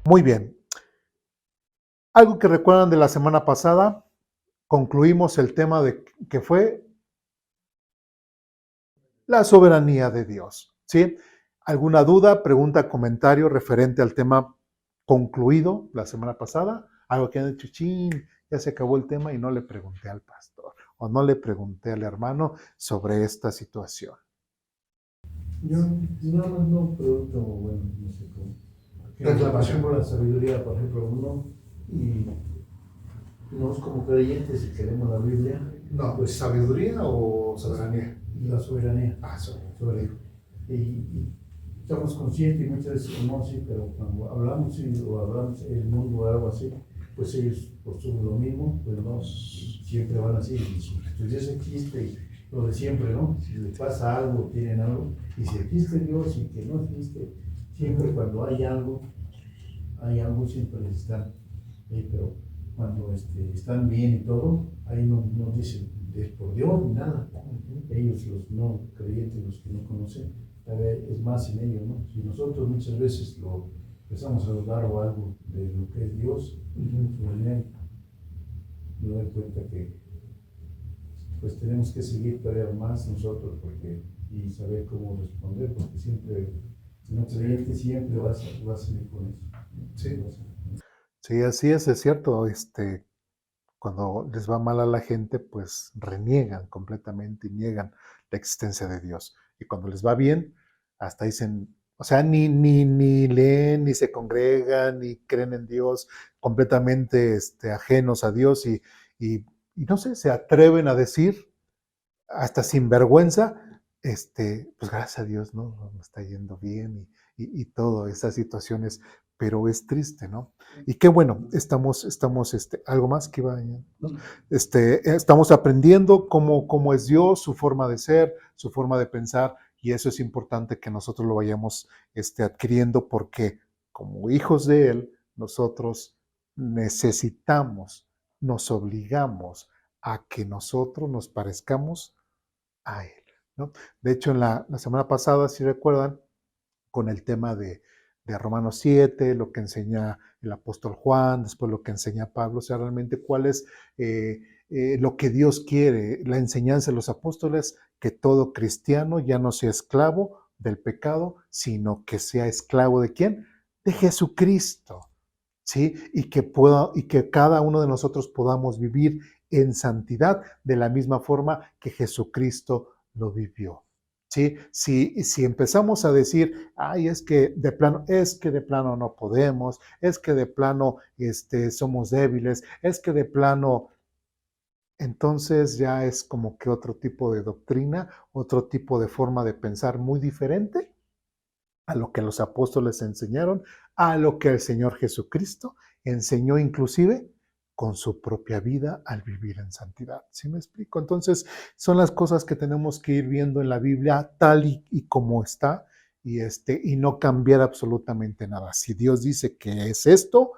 Muy bien. Algo que recuerdan de la semana pasada, concluimos el tema de que fue la soberanía de Dios, ¿sí? ¿Alguna duda, pregunta, comentario referente al tema concluido la semana pasada? Algo que han dicho, chin, ya se acabó el tema y no le pregunté al pastor o no le pregunté al hermano sobre esta situación. Yo nada más no pregunto, bueno, no sé cómo. Reclamación. Por la sabiduría, por ejemplo, uno, y nosotros como creyentes, si queremos la Biblia, No, pues sabiduría o soberanía. la soberanía. Soberanía. Y estamos conscientes, y muchas veces no, sí, pero cuando hablamos o hablamos el mundo o algo así, pues ellos postulan lo mismo, pues no, siempre van así. Pues Dios existe, y lo de siempre, ¿no? Si les pasa algo, tienen algo, y si existe Dios y que no existe, siempre cuando hay algo siempre les están, pero cuando están bien y todo, ahí no dicen es por Dios ni nada. Ellos, los no creyentes, los que no conocen, es más en ellos, ¿no? Si nosotros muchas veces lo empezamos a dudar o algo de lo que es Dios, pues me doy cuenta que pues tenemos que seguir todavía más nosotros y saber cómo responder, porque siempre, no creyente siempre va a salir con eso. Sí. Sí, así es cierto. Cuando les va mal a la gente, pues reniegan completamente y niegan la existencia de Dios. Y cuando les va bien, hasta dicen, o sea, ni leen, ni se congregan, ni creen en Dios, completamente ajenos a Dios y no sé, se atreven a decir, hasta sin vergüenza, pues gracias a Dios, ¿no? Me está yendo bien y todas esas situaciones, pero es triste, ¿no? Y qué bueno, estamos, algo más que iba a añadir, ¿no? Estamos aprendiendo cómo es Dios, su forma de ser, su forma de pensar, y eso es importante que nosotros lo vayamos adquiriendo porque como hijos de Él, nosotros necesitamos, nos obligamos a que nosotros nos parezcamos a Él, ¿no? De hecho, en la semana pasada, si recuerdan, con el tema de Romanos 7, lo que enseña el apóstol Juan, después lo que enseña Pablo, o sea, realmente cuál es lo que Dios quiere, la enseñanza de los apóstoles, que todo cristiano ya no sea esclavo del pecado, sino que sea esclavo ¿de quién? De Jesucristo, ¿sí? Y que cada uno de nosotros podamos vivir en santidad de la misma forma que Jesucristo lo vivió. ¿Sí? Si empezamos a decir, ay, es que de plano no podemos, es que de plano somos débiles, es que de plano, entonces ya es como que otro tipo de doctrina, otro tipo de forma de pensar muy diferente a lo que los apóstoles enseñaron, a lo que el Señor Jesucristo enseñó inclusive con su propia vida al vivir en santidad. ¿Sí me explico? Entonces, son las cosas que tenemos que ir viendo en la Biblia tal y como está y no cambiar absolutamente nada. Si Dios dice que es esto,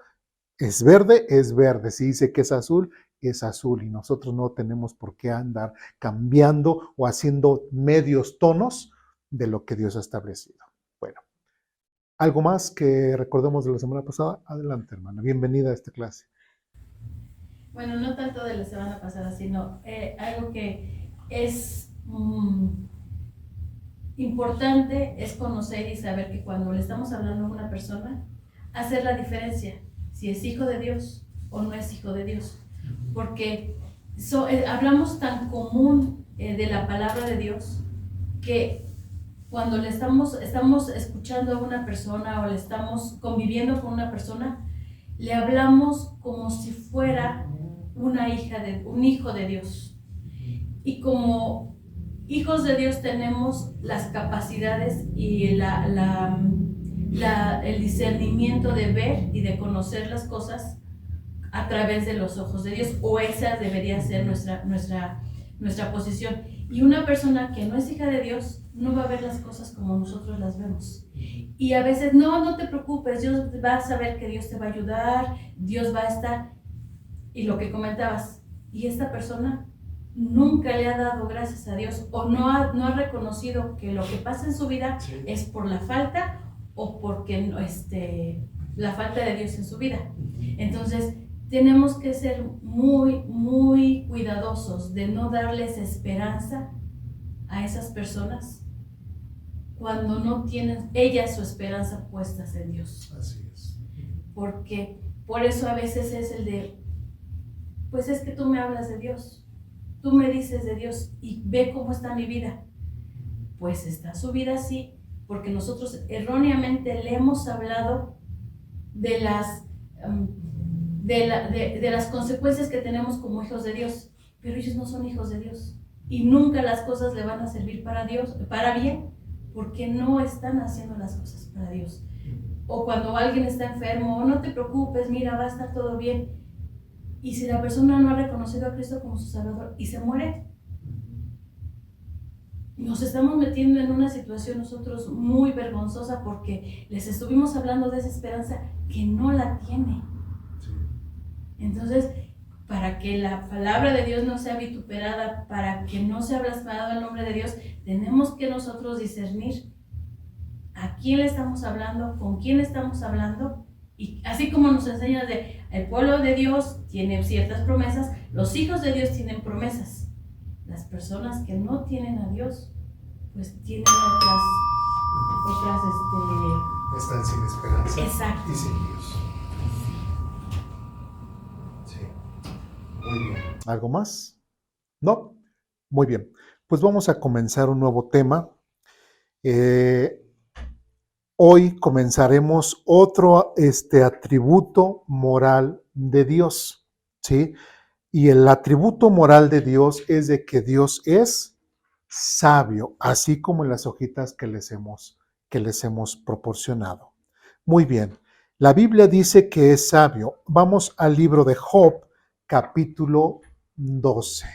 es verde, es verde. Si dice que es azul y nosotros no tenemos por qué andar cambiando o haciendo medios tonos de lo que Dios ha establecido. Bueno, ¿algo más que recordemos de la semana pasada? Adelante, hermana. Bienvenida a esta clase. Bueno, no tanto de la semana pasada, sino algo que es importante es conocer y saber que cuando le estamos hablando a una persona, hacer la diferencia, si es hijo de Dios o no es hijo de Dios. Porque hablamos tan común de la palabra de Dios que cuando le estamos escuchando a una persona o le estamos conviviendo con una persona, le hablamos como si fuera un hijo de Dios. Y como hijos de Dios tenemos las capacidades y el discernimiento de ver y de conocer las cosas a través de los ojos de Dios, o esa debería ser nuestra posición. Y una persona que no es hija de Dios no va a ver las cosas como nosotros las vemos. Y a veces, no te preocupes, Dios va a saber que Dios te va a ayudar, Dios va a estar. Y lo que comentabas, y esta persona nunca le ha dado gracias a Dios o no ha reconocido que lo que pasa en su vida es por la falta o porque la falta de Dios en su vida. Entonces, tenemos que ser muy, muy cuidadosos de no darles esperanza a esas personas cuando no tienen ellas su esperanza puestas en Dios. Así es. Porque por eso a veces es el de, pues es que tú me hablas de Dios, tú me dices de Dios y ve cómo está mi vida. Pues está su vida así, porque nosotros erróneamente le hemos hablado de las, de las consecuencias que tenemos como hijos de Dios, pero ellos no son hijos de Dios y nunca las cosas le van a servir para Dios, para bien, porque no están haciendo las cosas para Dios. O cuando alguien está enfermo, no te preocupes, mira, va a estar todo bien. Y si la persona no ha reconocido a Cristo como su Salvador y se muere, nos estamos metiendo en una situación nosotros muy vergonzosa porque les estuvimos hablando de esa esperanza que no la tiene. Entonces, para que la palabra de Dios no sea vituperada, para que no sea blasfemado el nombre de Dios, tenemos que nosotros discernir a quién le estamos hablando, con quién estamos hablando, y así como nos enseña de el pueblo de Dios tiene ciertas promesas, los hijos de Dios tienen promesas. Las personas que no tienen a Dios, pues tienen otras Están sin esperanza. Exacto. Y sin Dios. Sí. Muy bien. ¿Algo más? ¿No? Muy bien. Pues vamos a comenzar un nuevo tema. Hoy comenzaremos otro atributo moral de Dios, ¿sí? Y el atributo moral de Dios es de que Dios es sabio, así como en las hojitas que les hemos proporcionado. Muy bien, la Biblia dice que es sabio. Vamos al libro de Job, capítulo 12.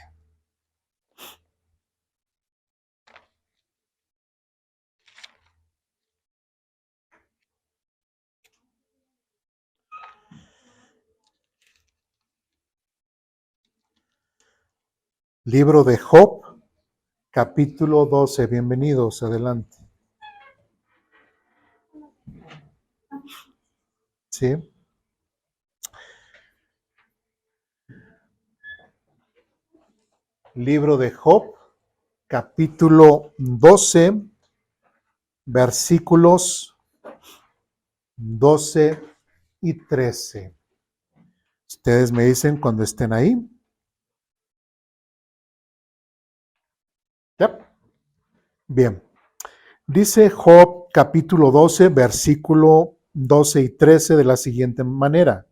Libro de Job, capítulo 12. Bienvenidos, adelante. ¿Sí? Libro de Job, capítulo 12, versículos 12 y 13. Ustedes me dicen cuando estén ahí. ¿Ya? Bien. Dice Job capítulo 12, versículo 12 y 13 de la siguiente manera.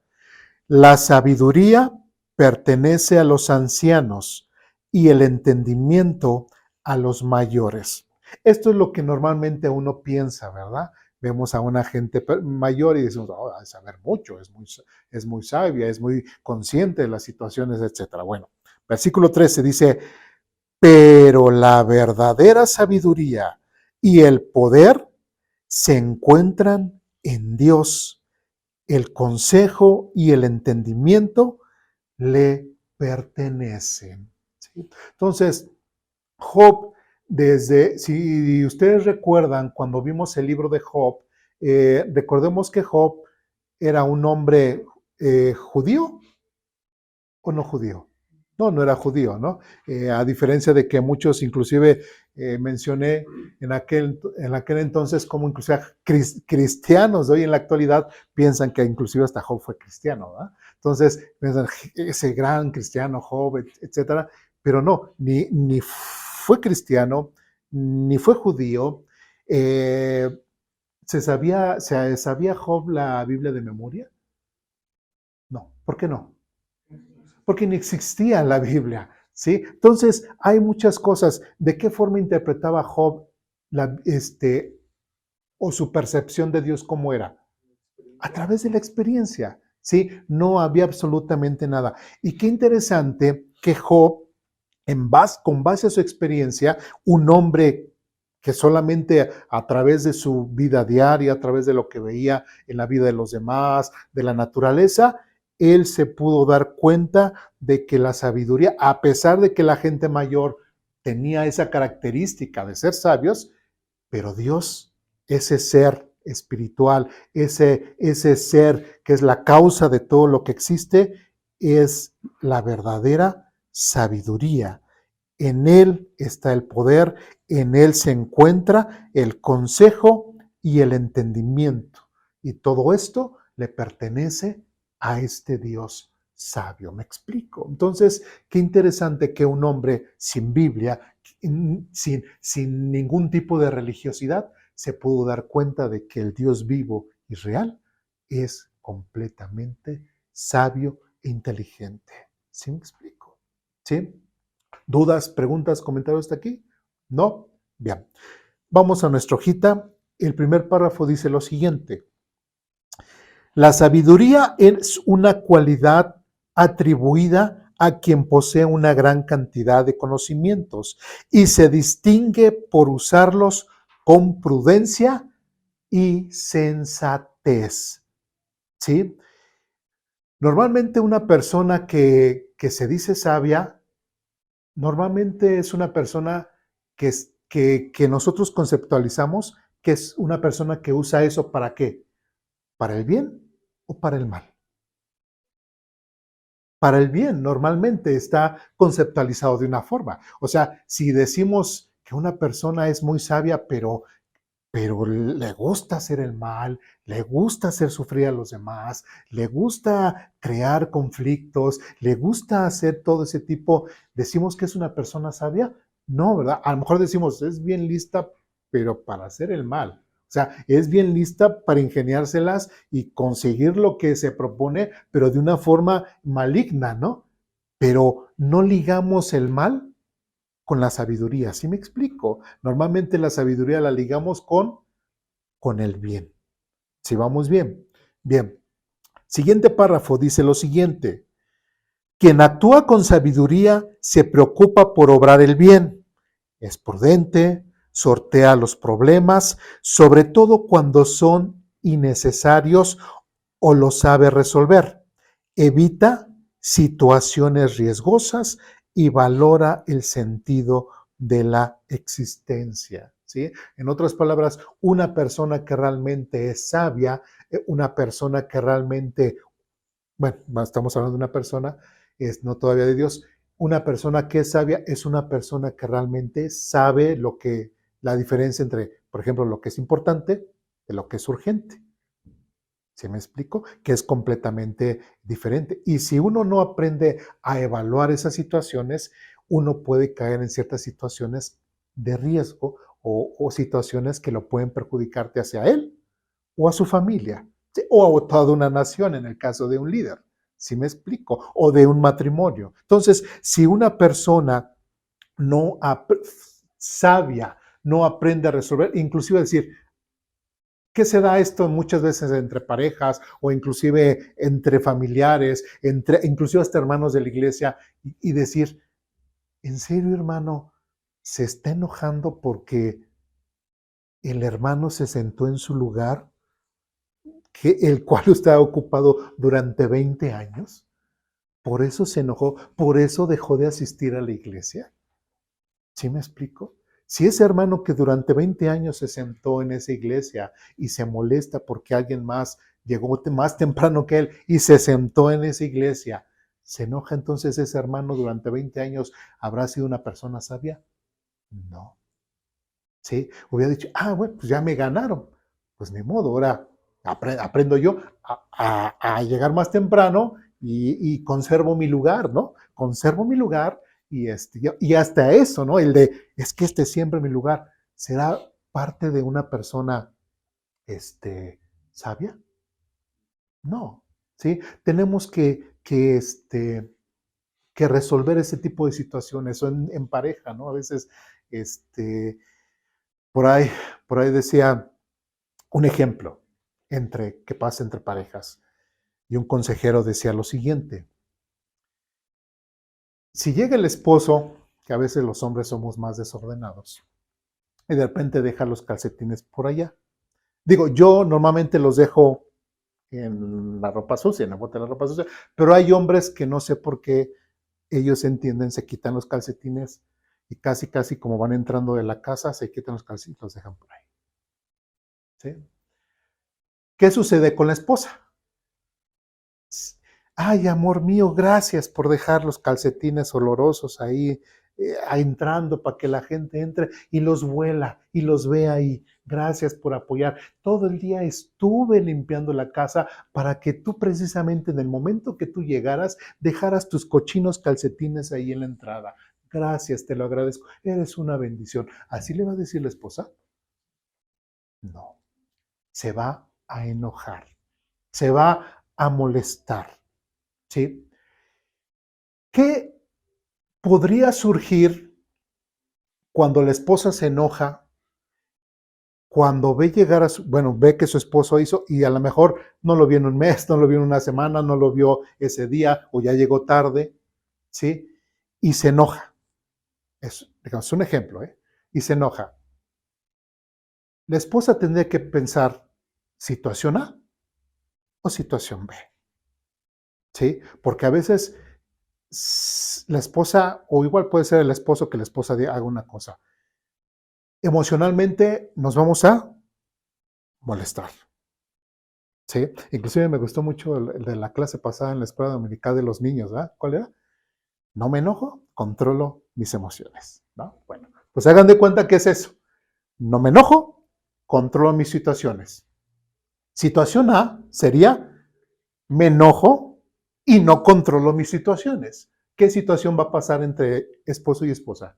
La sabiduría pertenece a los ancianos y el entendimiento a los mayores. Esto es lo que normalmente uno piensa, ¿verdad? Vemos a una gente mayor y decimos, oh, debe saber mucho, es muy sabia, es muy consciente de las situaciones, etc. Bueno, versículo 13 dice, pero la verdadera sabiduría y el poder se encuentran en Dios. El consejo y el entendimiento le pertenecen. ¿Sí? Entonces, Job, si ustedes recuerdan, cuando vimos el libro de Job, recordemos que Job era un hombre judío o no judío. No era judío, ¿no? A diferencia de que muchos, inclusive mencioné en aquel entonces como inclusive cristianos de hoy en la actualidad piensan que inclusive hasta Job fue cristiano, ¿verdad? Entonces, piensan, ese gran cristiano, Job, etcétera, pero no, ni fue cristiano, ni fue judío. ¿Se sabía Job la Biblia de memoria? No, ¿por qué no? Porque ni existía la Biblia, ¿sí? Entonces, hay muchas cosas. ¿De qué forma interpretaba Job o su percepción de Dios cómo era? A través de la experiencia, ¿sí? No había absolutamente nada. Y qué interesante que Job, con base a su experiencia, un hombre que solamente a través de su vida diaria, a través de lo que veía en la vida de los demás, de la naturaleza, él se pudo dar cuenta de que la sabiduría, a pesar de que la gente mayor tenía esa característica de ser sabios, pero Dios, ese ser espiritual, ese ser que es la causa de todo lo que existe, es la verdadera sabiduría. En Él está el poder, en Él se encuentra el consejo y el entendimiento. Y todo esto le pertenece a este Dios sabio. ¿Me explico? Entonces, qué interesante que un hombre sin Biblia, sin ningún tipo de religiosidad, se pudo dar cuenta de que el Dios vivo y real es completamente sabio e inteligente. ¿Sí me explico? ¿Sí? ¿Dudas, preguntas, comentarios hasta aquí? ¿No? Bien. Vamos a nuestra hojita. El primer párrafo dice lo siguiente. La sabiduría es una cualidad atribuida a quien posee una gran cantidad de conocimientos y se distingue por usarlos con prudencia y sensatez. ¿Sí? Normalmente una persona que se dice sabia, normalmente es una persona que nosotros conceptualizamos que es una persona que usa eso ¿para qué? ¿Para el bien o para el mal? Para el bien, normalmente está conceptualizado de una forma. O sea, si decimos que una persona es muy sabia, pero le gusta hacer el mal, le gusta hacer sufrir a los demás, le gusta crear conflictos, le gusta hacer todo ese tipo, ¿decimos que es una persona sabia? No, ¿verdad? A lo mejor decimos, es bien lista, pero para hacer el mal. O sea, es bien lista para ingeniárselas y conseguir lo que se propone, pero de una forma maligna, ¿no? Pero no ligamos el mal con la sabiduría. ¿Sí me explico? Normalmente la sabiduría la ligamos con el bien. Si vamos bien. Bien. Siguiente párrafo dice lo siguiente. Quien actúa con sabiduría se preocupa por obrar el bien. Es prudente, sortea los problemas, sobre todo cuando son innecesarios o lo sabe resolver. Evita situaciones riesgosas y valora el sentido de la existencia. ¿Sí? En otras palabras, una persona que realmente es sabia, una persona que realmente, bueno, estamos hablando de una persona, no todavía de Dios, una persona que es sabia es una persona que realmente sabe la diferencia entre, por ejemplo, lo que es importante de lo que es urgente. ¿Sí me explico? Que es completamente diferente. Y si uno no aprende a evaluar esas situaciones, uno puede caer en ciertas situaciones de riesgo o situaciones que lo pueden perjudicarte hacia él o a su familia, ¿sí? O a toda una nación en el caso de un líder. ¿Sí me explico? O de un matrimonio. Entonces, si una persona no sabia, no aprende a resolver, inclusive decir, ¿qué se da esto muchas veces entre parejas o inclusive entre familiares, inclusive hasta hermanos de la iglesia y decir, ¿en serio, hermano, se está enojando porque el hermano se sentó en su lugar, el cual está ocupado durante 20 años? ¿Por eso se enojó? ¿Por eso dejó de asistir a la iglesia? ¿Sí me explico? Si ese hermano que durante 20 años se sentó en esa iglesia y se molesta porque alguien más llegó más temprano que él y se sentó en esa iglesia, ¿se enoja entonces ese hermano durante 20 años? ¿Habrá sido una persona sabia? No. ¿Sí? Hubiera dicho, bueno, pues ya me ganaron. Pues ni modo, ahora aprendo yo a llegar más temprano y conservo mi lugar, ¿no? Conservo mi lugar y hasta eso, ¿no? El de, es que siempre mi lugar, ¿será parte de una persona sabia? No, ¿sí? Tenemos que resolver ese tipo de situaciones, o en pareja, ¿no? A veces, por ahí, por ahí decía un ejemplo que pasa entre parejas. Y un consejero decía lo siguiente: si llega el esposo, que a veces los hombres somos más desordenados, y de repente deja los calcetines por allá. Digo, yo normalmente los dejo en la ropa sucia, en la bota de la ropa sucia, pero hay hombres que no sé por qué ellos entienden, se quitan los calcetines y casi, casi como van entrando de la casa, se quitan los calcetines y los dejan por ahí. ¿Sí? ¿Qué sucede con la esposa? Ay, amor mío, gracias por dejar los calcetines olorosos ahí entrando para que la gente entre y los vuela y los vea ahí. Gracias por apoyar. Todo el día estuve limpiando la casa para que tú precisamente en el momento que tú llegaras dejaras tus cochinos calcetines ahí en la entrada. Gracias, te lo agradezco. Eres una bendición. ¿Así le va a decir la esposa? No. Se va a enojar. Se va a molestar. ¿Sí? ¿Qué podría surgir cuando la esposa se enoja, cuando ve llegar a ve que su esposo hizo y a lo mejor no lo vio en un mes, no lo vio en una semana, no lo vio ese día o ya llegó tarde, ¿sí? Y se enoja. Digamos, un ejemplo, ¿eh? Y se enoja. La esposa tendría que pensar, ¿situación A o situación B? ¿Sí? Porque a veces la esposa, o igual puede ser el esposo que la esposa haga una cosa. Emocionalmente nos vamos a molestar. ¿Sí? Inclusive me gustó mucho el de la clase pasada en la escuela dominical de los niños, ¿verdad? ¿Cuál era? No me enojo, controlo mis emociones, ¿no? Bueno, pues hagan de cuenta que es eso. No me enojo, controlo mis situaciones. Situación A sería, me enojo y no controlo mis situaciones. ¿Qué situación va a pasar entre esposo y esposa?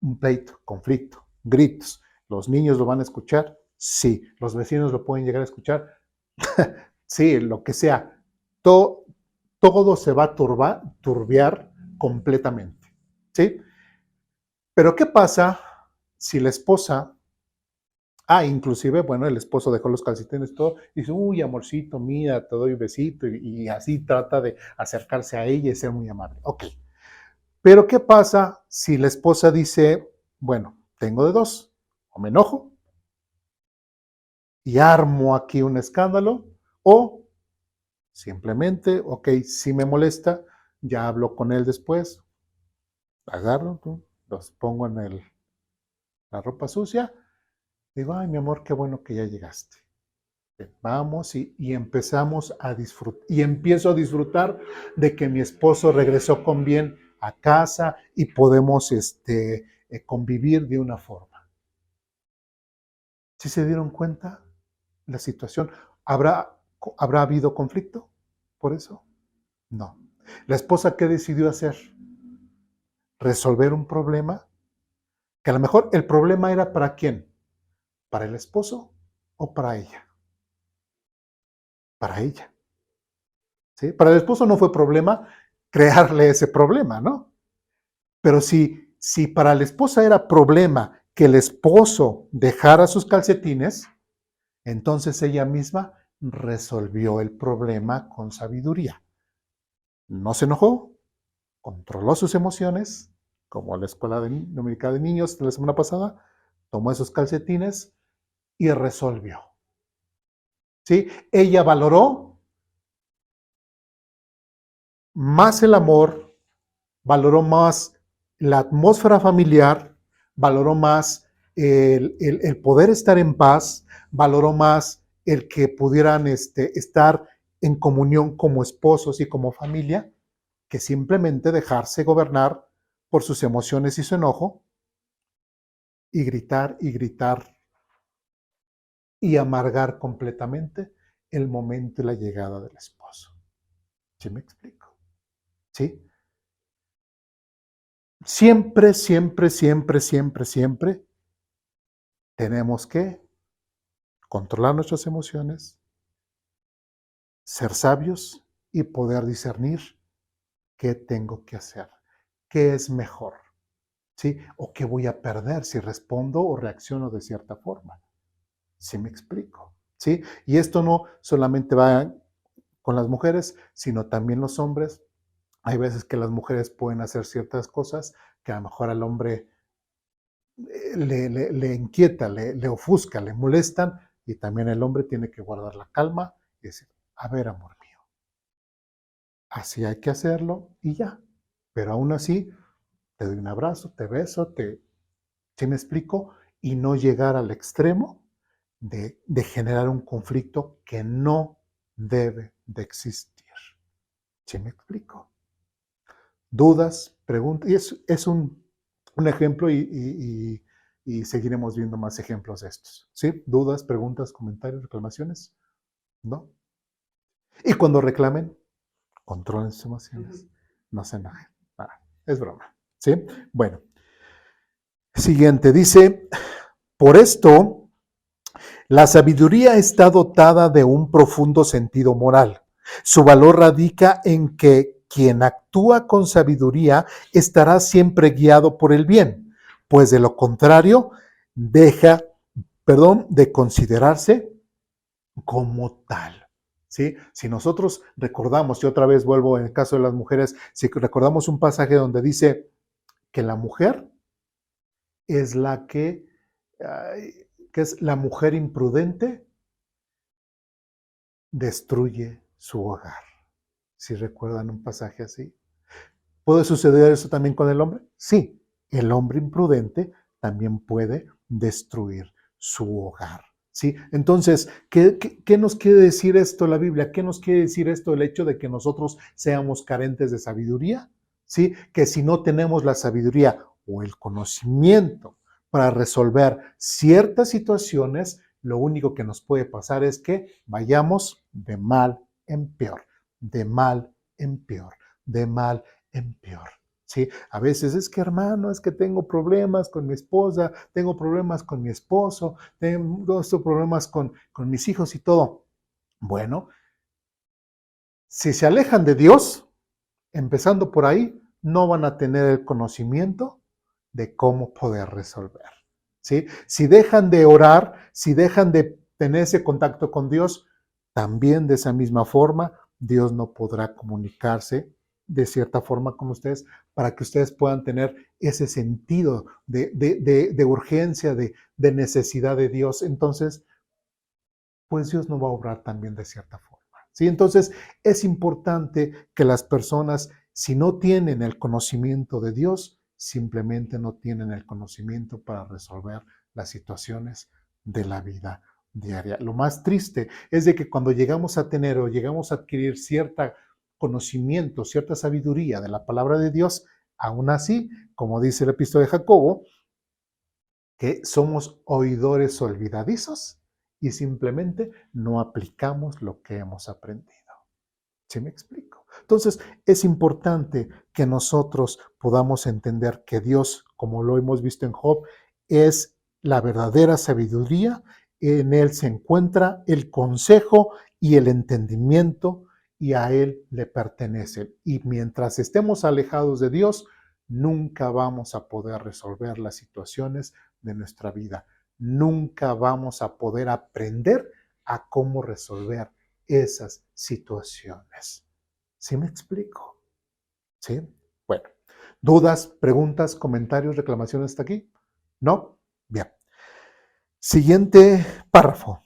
Un pleito, conflicto, gritos. ¿Los niños lo van a escuchar? Sí. ¿Los vecinos lo pueden llegar a escuchar? Sí, lo que sea. Todo se va a turbiar completamente. ¿Sí? Pero ¿qué pasa si la esposa, inclusive, bueno, el esposo dejó los calcetines todo, y dice, uy, amorcito, mira, te doy un besito, y así trata de acercarse a ella y ser muy amable. Ok. Pero ¿qué pasa si la esposa dice, bueno, tengo de dos, o me enojo y armo aquí un escándalo, o simplemente, ok, si me molesta, ya hablo con él después, agarro, los pongo en la ropa sucia, digo, ay, mi amor, qué bueno que ya llegaste. Vamos y empezamos a disfrutar, y empiezo a disfrutar de que mi esposo regresó con bien a casa y podemos convivir de una forma. ¿Sí se dieron cuenta la situación? ¿Habrá habido conflicto por eso? No. ¿La esposa qué decidió hacer? Resolver un problema, que a lo mejor el problema era ¿para quién? ¿Para el esposo o para ella? Para ella. ¿Sí? Para el esposo no fue problema crearle ese problema, ¿no? Pero si para la esposa era problema que el esposo dejara sus calcetines, entonces ella misma resolvió el problema con sabiduría. No se enojó, controló sus emociones, como la escuela dominical de niños de la semana pasada, tomó esos calcetines y resolvió. ¿Sí? Ella valoró más el amor, valoró más la atmósfera familiar, valoró más el poder estar en paz, valoró más el que pudieran estar en comunión como esposos y como familia, que simplemente dejarse gobernar por sus emociones y su enojo y gritar y amargar completamente el momento y la llegada del esposo. ¿Sí me explico? ¿Sí? Siempre, siempre, siempre, siempre, siempre tenemos que controlar nuestras emociones, ser sabios y poder discernir qué tengo que hacer, qué es mejor, ¿sí? O qué voy a perder si respondo o reacciono de cierta forma. ¿Sí me explico? ¿Sí? Y esto no solamente va con las mujeres, sino también los hombres. Hay veces que las mujeres pueden hacer ciertas cosas que a lo mejor al hombre le inquieta, le ofusca, le molestan, y también el hombre tiene que guardar la calma y decir, a ver, amor mío, así hay que hacerlo y ya. Pero aún así, te doy un abrazo, te beso, ¿sí me explico? Y no llegar al extremo de generar un conflicto que no debe de existir. ¿Sí me explico? Dudas, preguntas, y es un ejemplo y seguiremos viendo más ejemplos de estos. ¿Sí? Dudas, preguntas, comentarios, reclamaciones, ¿no? Y cuando reclamen, controlen sus emociones, no se enojen. Es broma, ¿sí? Bueno, siguiente, dice, por esto, la sabiduría está dotada de un profundo sentido moral. Su valor radica en que quien actúa con sabiduría estará siempre guiado por el bien, pues de lo contrario, deja, de considerarse como tal. ¿Sí? Si nosotros recordamos, y otra vez vuelvo en el caso de las mujeres, si recordamos un pasaje donde dice que la mujer es la que es la mujer imprudente, destruye su hogar. Si recuerdan un pasaje así. ¿Puede suceder eso también con el hombre? Sí, el hombre imprudente también puede destruir su hogar. ¿Sí? Entonces, ¿qué nos quiere decir esto la Biblia? ¿Qué nos quiere decir esto el hecho de que nosotros seamos carentes de sabiduría? ¿Sí? Que si no tenemos la sabiduría o el conocimiento para resolver ciertas situaciones, lo único que nos puede pasar es que vayamos de mal en peor, de mal en peor, de mal en peor. ¿Sí? A veces es que, hermano, es que tengo problemas con mi esposa, tengo problemas con mi esposo, tengo problemas con mis hijos y todo. Bueno, si se alejan de Dios, empezando por ahí, no van a tener el conocimiento de cómo poder resolver. ¿Sí? Si dejan de orar, si dejan de tener ese contacto con Dios, también de esa misma forma, Dios no podrá comunicarse de cierta forma con ustedes para que ustedes puedan tener ese sentido de urgencia, de necesidad de Dios. Entonces, pues Dios no va a obrar también de cierta forma. ¿Sí? Entonces, es importante que las personas, si no tienen el conocimiento de Dios, simplemente no tienen el conocimiento para resolver las situaciones de la vida diaria. Lo más triste es de que cuando llegamos a tener o llegamos a adquirir cierta conocimiento, cierta sabiduría de la palabra de Dios, aún así, como dice el epístola de Jacobo, que somos oidores olvidadizos y simplemente no aplicamos lo que hemos aprendido. ¿Sí me explico? Entonces, es importante que nosotros podamos entender que Dios, como lo hemos visto en Job, es la verdadera sabiduría. En Él se encuentra el consejo y el entendimiento y a Él le pertenecen. Y mientras estemos alejados de Dios, nunca vamos a poder resolver las situaciones de nuestra vida. Nunca vamos a poder aprender a cómo resolver esas situaciones. ¿Sí me explico? ¿Sí? Bueno, ¿dudas, preguntas, comentarios, reclamaciones hasta aquí? ¿No? Bien. Siguiente párrafo.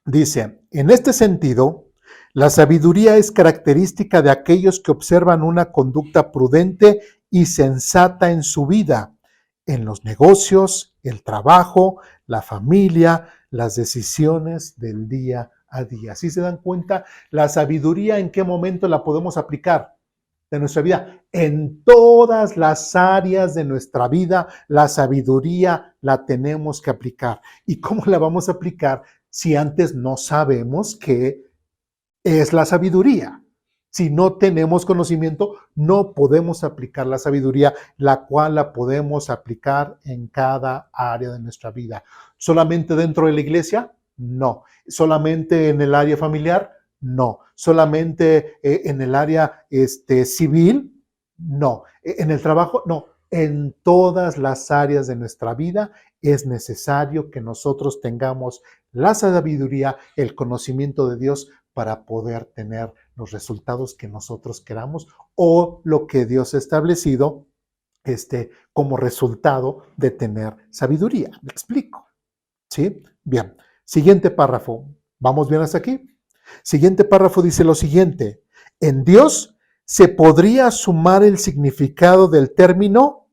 Dice, en este sentido, la sabiduría es característica de aquellos que observan una conducta prudente y sensata en su vida, en los negocios, el trabajo, la familia, las decisiones del día a día. ¿Sí se dan cuenta? La sabiduría, ¿en qué momento la podemos aplicar de nuestra vida? En todas las áreas de nuestra vida, la sabiduría la tenemos que aplicar. ¿Y cómo la vamos a aplicar si antes no sabemos qué es la sabiduría? Si no tenemos conocimiento, no podemos aplicar la sabiduría, la cual la podemos aplicar en cada área de nuestra vida. ¿Solamente dentro de la iglesia? No. ¿Solamente en el área familiar? No. ¿Solamente en el área civil? No. ¿En el trabajo? No. En todas las áreas de nuestra vida es necesario que nosotros tengamos la sabiduría, el conocimiento de Dios para poder tener los resultados que nosotros queramos o lo que Dios ha establecido como resultado de tener sabiduría. ¿Me explico? ¿Sí? Bien. Siguiente párrafo. ¿Vamos bien hasta aquí? Siguiente párrafo dice lo siguiente. En Dios se podría sumar el significado del término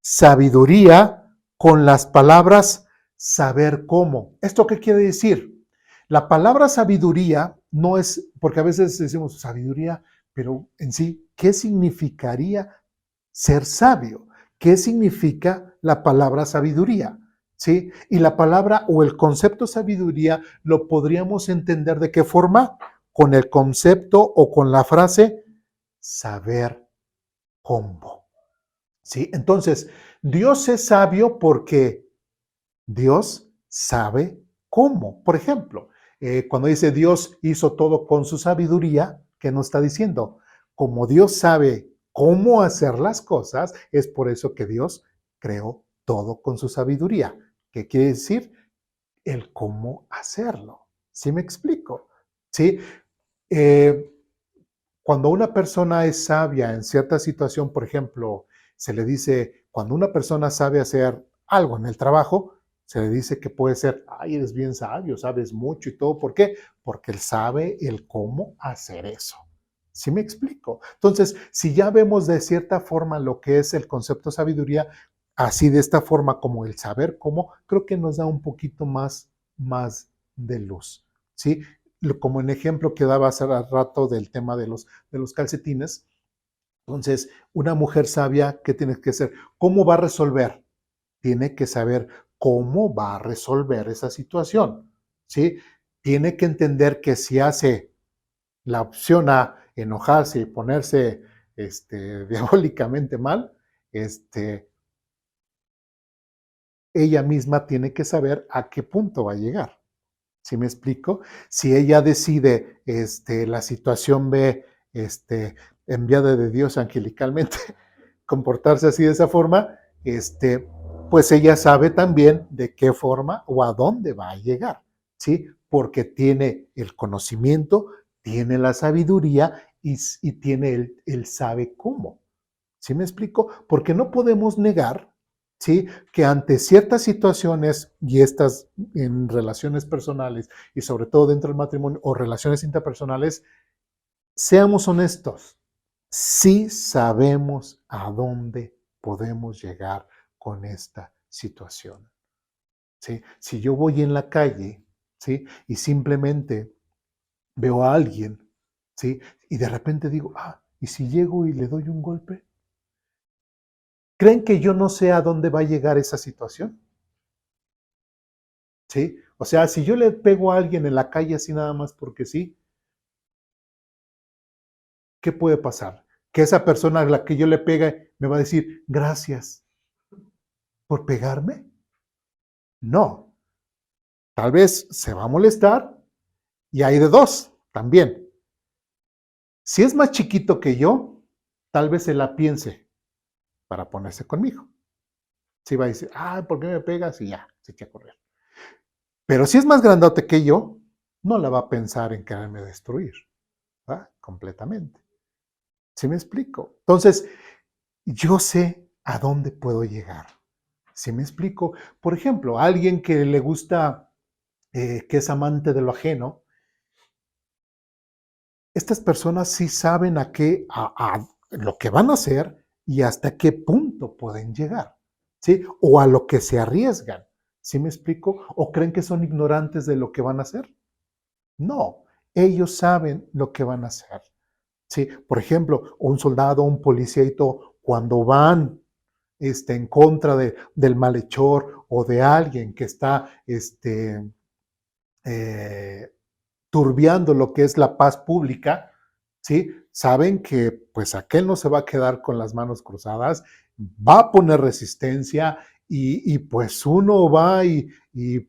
sabiduría con las palabras saber cómo. ¿Esto qué quiere decir? La palabra sabiduría no es, porque a veces decimos sabiduría, pero en sí, ¿qué significaría ser sabio? ¿Qué significa la palabra sabiduría? ¿Sí? Y la palabra o el concepto sabiduría lo podríamos entender de qué forma? Con el concepto o con la frase saber cómo. ¿Sí? Entonces, Dios es sabio porque Dios sabe cómo. Por ejemplo, cuando dice Dios hizo todo con su sabiduría, ¿qué nos está diciendo? Como Dios sabe cómo hacer las cosas, es por eso que Dios creó todo con su sabiduría. ¿Qué quiere decir? El cómo hacerlo. ¿Sí me explico? ¿Sí? Eh, Cuando una persona es sabia en cierta situación, por ejemplo, se le dice, cuando una persona sabe hacer algo en el trabajo, se le dice que puede ser, ay, eres bien sabio, sabes mucho y todo. ¿Por qué? Porque él sabe el cómo hacer eso. ¿Sí me explico? Entonces, si ya vemos de cierta forma lo que es el concepto de sabiduría, así de esta forma como el saber cómo, creo que nos da un poquito más de luz. ¿Sí? Como en ejemplo que daba hace rato del tema de los calcetines. Entonces, una mujer sabia, ¿qué tiene que hacer? ¿Cómo va a resolver? Tiene que saber cómo va a resolver esa situación, ¿sí? Tiene que entender que si hace la opción A, enojarse y ponerse diabólicamente mal, ella misma tiene que saber a qué punto va a llegar. ¿Sí me explico? Si ella decide la situación B, enviada de Dios angelicalmente, comportarse así de esa forma, pues ella sabe también de qué forma o a dónde va a llegar, ¿sí? Porque tiene el conocimiento, tiene la sabiduría y tiene el sabe cómo. ¿Sí me explico? Porque no podemos negar, ¿sí? Que ante ciertas situaciones y estas en relaciones personales y sobre todo dentro del matrimonio o relaciones interpersonales, seamos honestos, sí sabemos a dónde podemos llegar con esta situación, ¿sí? Si yo voy en la calle, ¿sí? Y simplemente veo a alguien, ¿sí? Y de repente digo, ¿y si llego y le doy un golpe? ¿Creen que yo no sé a dónde va a llegar esa situación? ¿Sí? O sea, si yo le pego a alguien en la calle así nada más porque sí, ¿qué puede pasar? Que esa persona a la que yo le pegue me va a decir, gracias por pegarme. No, tal vez se va a molestar y hay de dos también. Si es más chiquito que yo, tal vez se la piense para ponerse conmigo. Sí va a decir, ¿por qué me pegas? Y ya, se echa a correr. Pero si es más grandote que yo, no la va a pensar en quererme destruir, ¿va? Completamente. ¿Sí me explico? Entonces, yo sé a dónde puedo llegar. ¿Sí me explico? Por ejemplo, alguien que le gusta, que es amante de lo ajeno, estas personas sí saben a lo que van a hacer y hasta qué punto pueden llegar, ¿sí? O a lo que se arriesgan. ¿Sí me explico? ¿O creen que son ignorantes de lo que van a hacer? No, ellos saben lo que van a hacer. Sí, por ejemplo, un soldado, un policíaito, cuando van en contra del malhechor o de alguien que está eh, turbiando lo que es la paz pública, ¿sí? Saben que pues aquel no se va a quedar con las manos cruzadas, va a poner resistencia y pues uno va y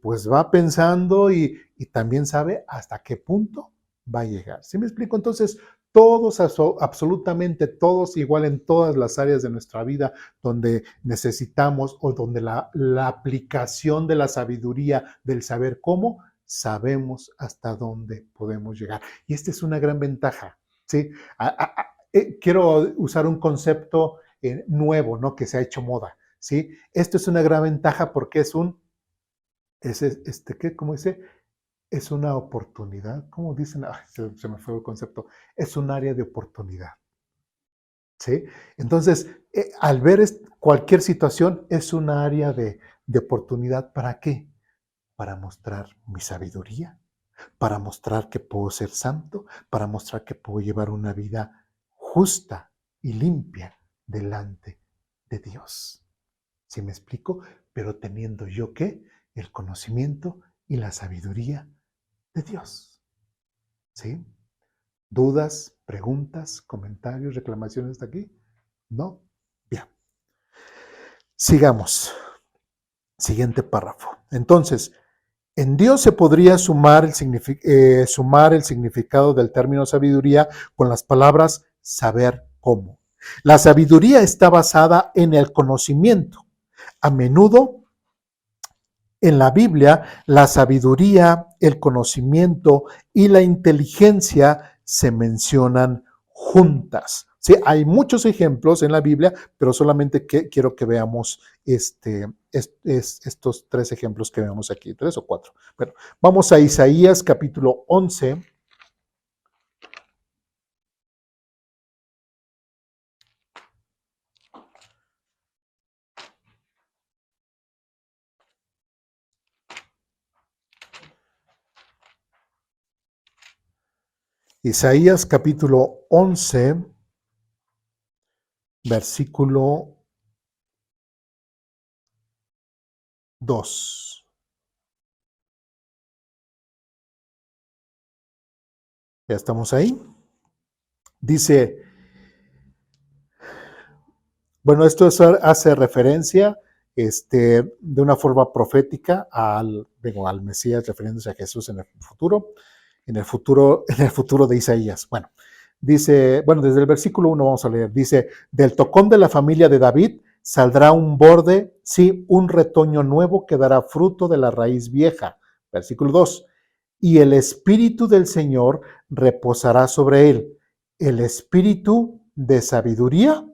pues va pensando y también sabe hasta qué punto va a llegar. ¿Sí me explico? Entonces, todos, absolutamente todos, igual en todas las áreas de nuestra vida donde necesitamos o donde la aplicación de la sabiduría, del saber cómo, sabemos hasta dónde podemos llegar. Y esta es una gran ventaja, ¿sí? Quiero usar un concepto nuevo, ¿no? Que se ha hecho moda, ¿sí? Esto es una gran ventaja porque ¿qué? ¿Cómo dice? Es una oportunidad, ¿cómo dicen? Se me fue el concepto. Es un área de oportunidad, ¿sí? Entonces, al ver cualquier situación, es un área de oportunidad. ¿Para qué? para mostrar mi sabiduría, para mostrar que puedo ser santo, para mostrar que puedo llevar una vida justa y limpia delante de Dios. ¿Sí me explico? Pero teniendo yo ¿qué? El conocimiento y la sabiduría de Dios. ¿Sí? ¿Dudas, preguntas, comentarios, reclamaciones hasta aquí? ¿No? Bien. Sigamos. Siguiente párrafo. Entonces, en Dios se podría sumar el significado del término sabiduría con las palabras saber cómo. La sabiduría está basada en el conocimiento. A menudo en la Biblia, la sabiduría, el conocimiento y la inteligencia se mencionan juntas. Sí, hay muchos ejemplos en la Biblia, pero solamente quiero que veamos estos 3 ejemplos que vemos aquí, 3 o 4. Bueno, vamos a Isaías capítulo 11. Isaías capítulo 11, versículo 2. ¿Ya estamos ahí? Dice, bueno, esto hace referencia de una forma profética al Mesías, refiriéndose a Jesús en el futuro de Isaías. Bueno, dice, desde el versículo 1 vamos a leer, dice, del tocón de la familia de David saldrá un borde, sí, un retoño nuevo que dará fruto de la raíz vieja. Versículo 2, y el espíritu del Señor reposará sobre él, el espíritu de sabiduría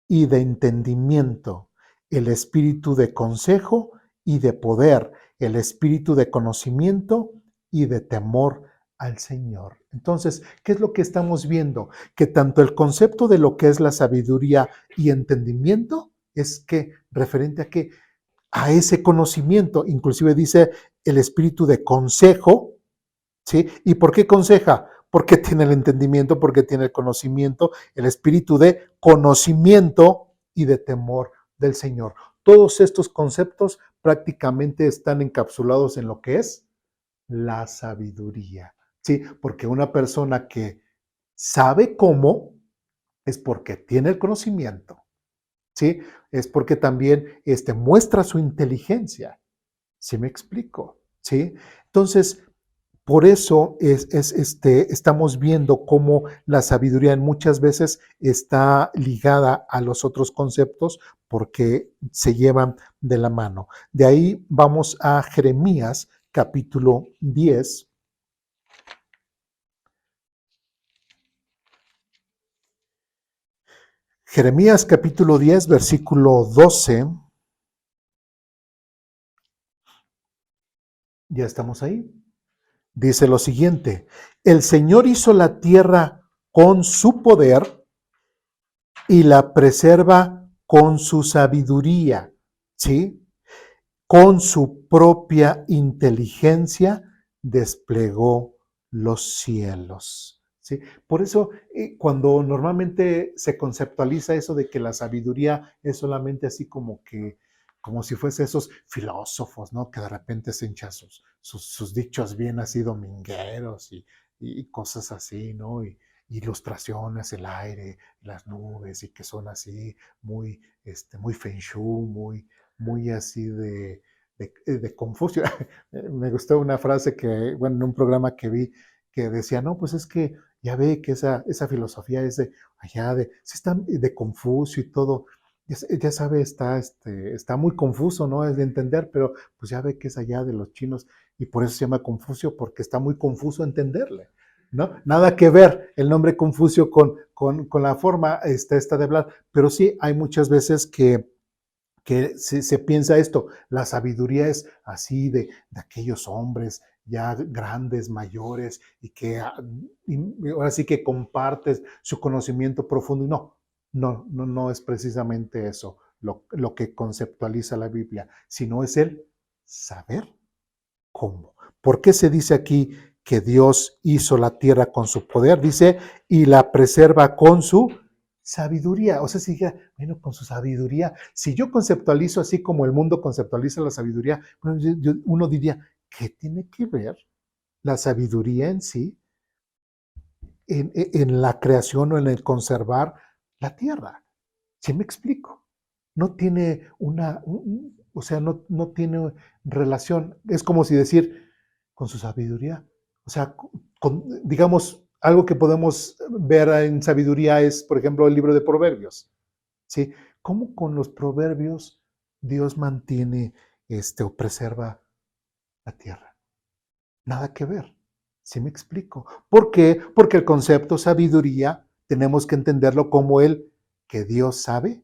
y de entendimiento, el espíritu de consejo y de poder, el espíritu de conocimiento y de temor al Señor. Entonces, ¿qué es lo que estamos viendo? Que tanto el concepto de lo que es la sabiduría y entendimiento es que referente a que a ese conocimiento, inclusive dice el espíritu de consejo, ¿sí? ¿Y por qué conseja? Porque tiene el entendimiento, porque tiene el conocimiento, el espíritu de conocimiento y de temor del Señor. Todos estos conceptos prácticamente están encapsulados en lo que es la sabiduría, ¿sí? Porque una persona que sabe cómo es porque tiene el conocimiento, ¿sí? Es porque también muestra su inteligencia, ¿sí me explico? ¿Sí? Entonces, por eso estamos viendo cómo la sabiduría muchas veces está ligada a los otros conceptos porque se llevan de la mano. De ahí vamos a Jeremías capítulo 10. Jeremías capítulo 10, versículo 12. ¿Ya estamos ahí? Dice lo siguiente, el Señor hizo la tierra con su poder y la preserva con su sabiduría, ¿sí? Con su propia inteligencia desplegó los cielos, ¿sí? Por eso, cuando normalmente se conceptualiza eso de que la sabiduría es solamente así como si fuese esos filósofos, ¿no? Que de repente se echan sus dichos bien así domingueros y cosas así, ¿no? Y ilustraciones, el aire, las nubes, y que son así muy feng shui, muy así de Confucio. Me gustó una frase que, en un programa que vi, que decía, no, pues es que ya ve que esa filosofía es de allá, sí está de Confucio y todo, ya sabe, está muy confuso, ¿no? Es de entender, pero pues ya ve que es allá de los chinos y por eso se llama Confucio, porque está muy confuso entenderle, ¿no? Nada que ver el nombre Confucio con la forma esta de hablar, pero sí hay muchas veces que se piensa esto, la sabiduría es así de aquellos hombres ya grandes, mayores, y ahora sí que compartes su conocimiento profundo. No es precisamente eso lo que conceptualiza la Biblia, sino es el saber cómo. ¿Por qué se dice aquí que Dios hizo la tierra con su poder? Dice, y la preserva con su sabiduría. O sea, si dijera, bueno, con su sabiduría, si yo conceptualizo así como el mundo conceptualiza la sabiduría, bueno, uno diría, ¿qué tiene que ver la sabiduría en sí en la creación o en el conservar la tierra? ¿Sí me explico? No tiene o sea, no tiene relación. Es como si decir, con su sabiduría. O sea, digamos, algo que podemos ver en sabiduría es, por ejemplo, el libro de Proverbios. ¿Sí? ¿Cómo con los proverbios Dios mantiene o preserva la tierra? Nada que ver. ¿Sí me explico? ¿Por qué? Porque el concepto sabiduría tenemos que entenderlo como el que Dios sabe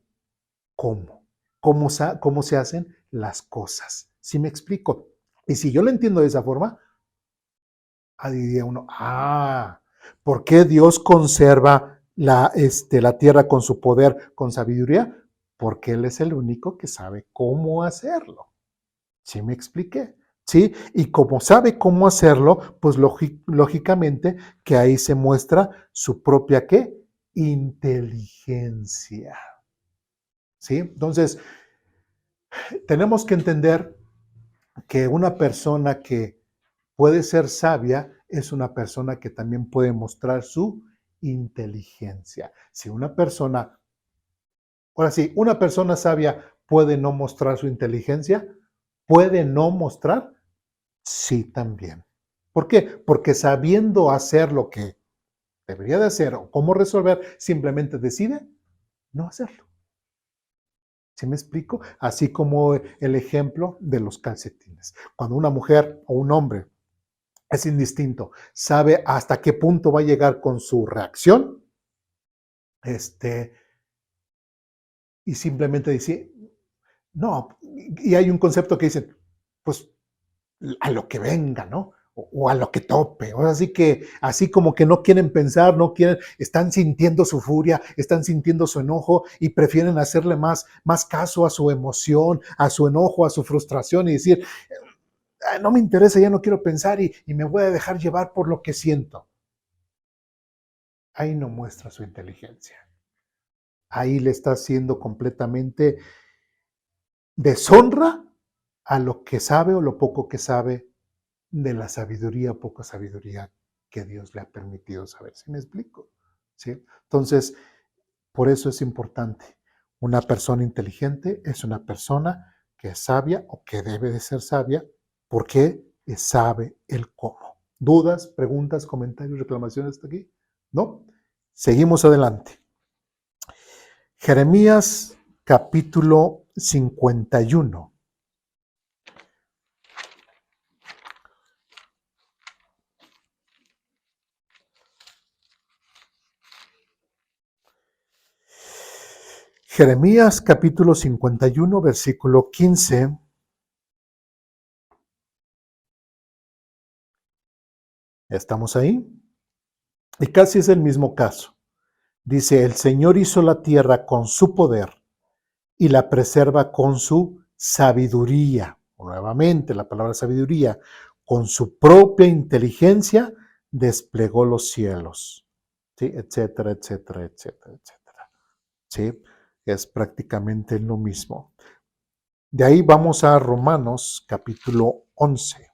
cómo. Cómo se hacen las cosas. ¿Sí me explico? Y si yo lo entiendo de esa forma, diría uno, ¿por qué Dios conserva la tierra con su poder, con sabiduría? Porque Él es el único que sabe cómo hacerlo. ¿Sí me expliqué? ¿Sí? Y como sabe cómo hacerlo, pues lógicamente que ahí se muestra su propia, ¿qué? Inteligencia. ¿Sí? Entonces, tenemos que entender que una persona que puede ser sabia es una persona que también puede mostrar su inteligencia. Si una persona, ahora sí, una persona sabia puede no mostrar su inteligencia, puede no mostrar, sí también. ¿Por qué? Porque sabiendo hacer lo que debería de hacer o cómo resolver, simplemente decide no hacerlo. ¿Sí me explico? Así como el ejemplo de los calcetines. Cuando una mujer o un hombre es indistinto, sabe hasta qué punto va a llegar con su reacción, y simplemente dice, no, y hay un concepto que dice, pues a lo que venga, ¿no? O a lo que tope. O así que, así como que no quieren pensar, no quieren, están sintiendo su furia, están sintiendo su enojo y prefieren hacerle más caso a su emoción, a su enojo, a su frustración y decir, no me interesa, ya no quiero pensar y me voy a dejar llevar por lo que siento. Ahí no muestra su inteligencia. Ahí le está haciendo completamente deshonra a lo que sabe o lo poco que sabe de la sabiduría, poca sabiduría que Dios le ha permitido saber. ¿Sí me explico? ¿Sí? Entonces, por eso es importante. Una persona inteligente es una persona que es sabia o que debe de ser sabia porque sabe el cómo. ¿Dudas, preguntas, comentarios, reclamaciones hasta aquí? ¿No? Seguimos adelante. Jeremías capítulo 51. Jeremías capítulo 51, versículo 15. ¿Estamos ahí? Y casi es el mismo caso. Dice, el Señor hizo la tierra con su poder y la preserva con su sabiduría. Nuevamente, la palabra sabiduría. Con su propia inteligencia desplegó los cielos. ¿Sí? Etcétera, etcétera, etcétera, etcétera. ¿Sí? Es prácticamente lo mismo. De ahí vamos a Romanos capítulo 11.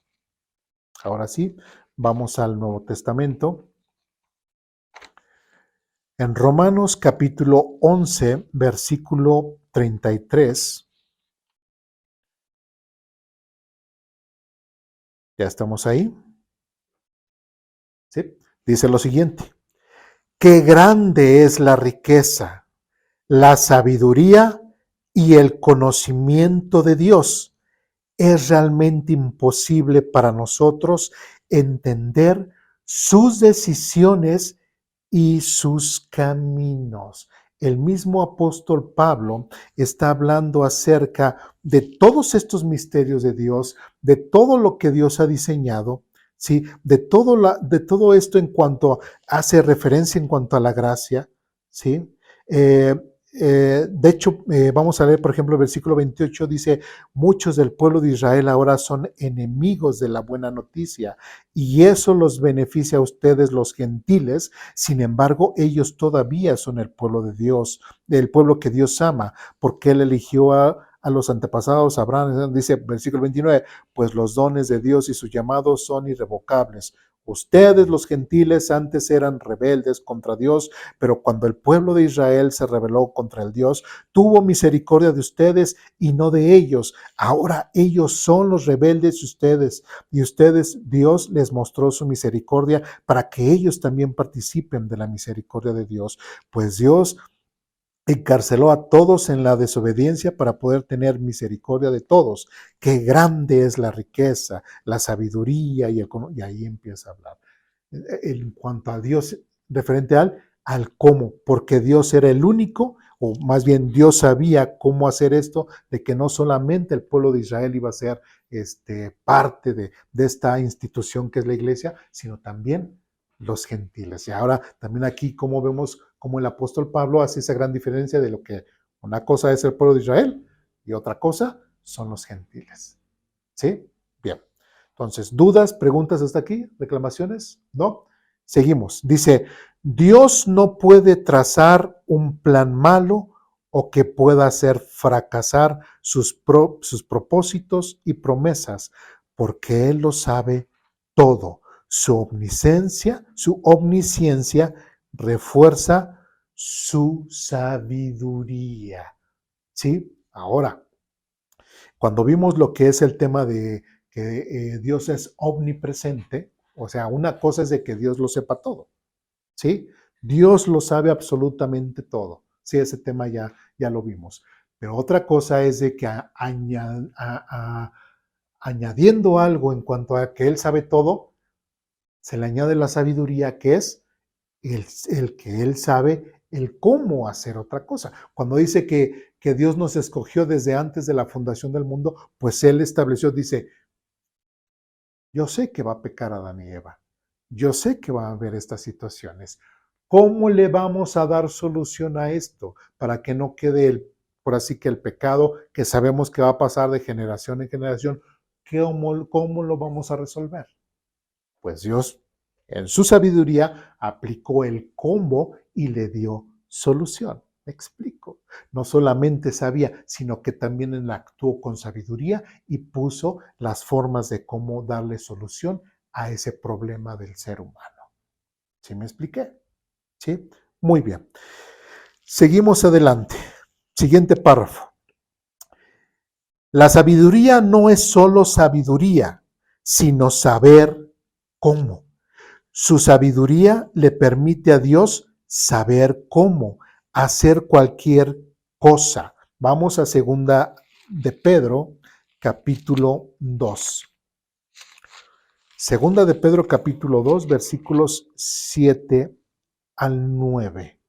Ahora sí, vamos al Nuevo Testamento. En Romanos capítulo 11, versículo 33. ¿Ya estamos ahí? ¿Sí? Dice lo siguiente. Qué grande es la riqueza, la sabiduría y el conocimiento de Dios. Es realmente imposible para nosotros entender sus decisiones y sus caminos. El mismo apóstol Pablo está hablando acerca de todos estos misterios de Dios, de todo lo que Dios ha diseñado, ¿sí? De todo esto en cuanto hace referencia en cuanto a la gracia, ¿sí? De hecho, vamos a leer, por ejemplo, el versículo 28 dice, muchos del pueblo de Israel ahora son enemigos de la buena noticia y eso los beneficia a ustedes los gentiles. Sin embargo, ellos todavía son el pueblo de Dios, el pueblo que Dios ama, porque Él eligió a los antepasados, Abraham, dice versículo 29, pues los dones de Dios y sus llamados son irrevocables. Ustedes los gentiles antes eran rebeldes contra Dios, pero cuando el pueblo de Israel se rebeló contra el Dios, tuvo misericordia de ustedes y no de ellos. Ahora ellos son los rebeldes y ustedes, Dios les mostró su misericordia para que ellos también participen de la misericordia de Dios. Pues Dios encarceló a todos en la desobediencia para poder tener misericordia de todos. Qué grande es la riqueza, la sabiduría, y ahí empieza a hablar. En cuanto a Dios, referente al cómo, porque Dios era el único, o más bien Dios sabía cómo hacer esto, de que no solamente el pueblo de Israel iba a ser parte de esta institución que es la iglesia, sino también los gentiles. Y ahora también aquí como vemos como el apóstol Pablo hace esa gran diferencia de lo que una cosa es el pueblo de Israel y otra cosa son los gentiles. ¿Sí? Bien. Entonces, ¿dudas, preguntas hasta aquí? ¿Reclamaciones? ¿No? Seguimos. Dice, Dios no puede trazar un plan malo o que pueda hacer fracasar sus propósitos y promesas, porque Él lo sabe todo. Su omnisciencia refuerza su sabiduría. ¿Sí? Ahora, cuando vimos lo que es el tema de que Dios es omnipresente, o sea, una cosa es de que Dios lo sepa todo, ¿sí? Dios lo sabe absolutamente todo. Sí, ese tema ya lo vimos. Pero otra cosa es de que añadiendo algo en cuanto a que Él sabe todo, se le añade la sabiduría que es el que Él sabe el cómo hacer otra cosa. Cuando dice que Dios nos escogió desde antes de la fundación del mundo, pues Él estableció, dice, yo sé que va a pecar Adán y Eva. Yo sé que va a haber estas situaciones. ¿Cómo le vamos a dar solución a esto para que no quede, por así que el pecado que sabemos que va a pasar de generación en generación? ¿Cómo lo vamos a resolver? Pues Dios, en su sabiduría, aplicó el cómo y le dio solución. Me explico. No solamente sabía, sino que también él actuó con sabiduría y puso las formas de cómo darle solución a ese problema del ser humano. ¿Sí me expliqué? ¿Sí? Muy bien. Seguimos adelante. Siguiente párrafo. La sabiduría no es solo sabiduría, sino saber cómo. Su sabiduría le permite a Dios saber cómo hacer cualquier cosa. Vamos a segunda de Pedro, capítulo 2. Segunda de Pedro, capítulo 2, versículos 7 al 9.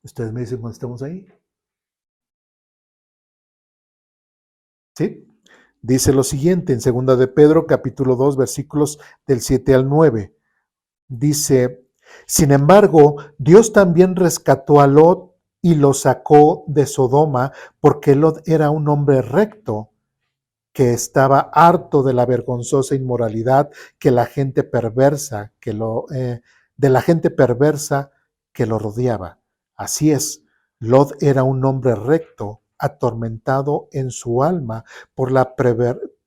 ¿Ustedes me dicen cuando estemos ahí? ¿Sí? Dice lo siguiente en segunda de Pedro, capítulo 2, versículos del 7 al 9. Dice, sin embargo, Dios también rescató a Lot y lo sacó de Sodoma porque Lot era un hombre recto que estaba harto de la vergonzosa inmoralidad que la gente perversa de la gente perversa que lo rodeaba. Así es, Lot era un hombre recto, atormentado en su alma por la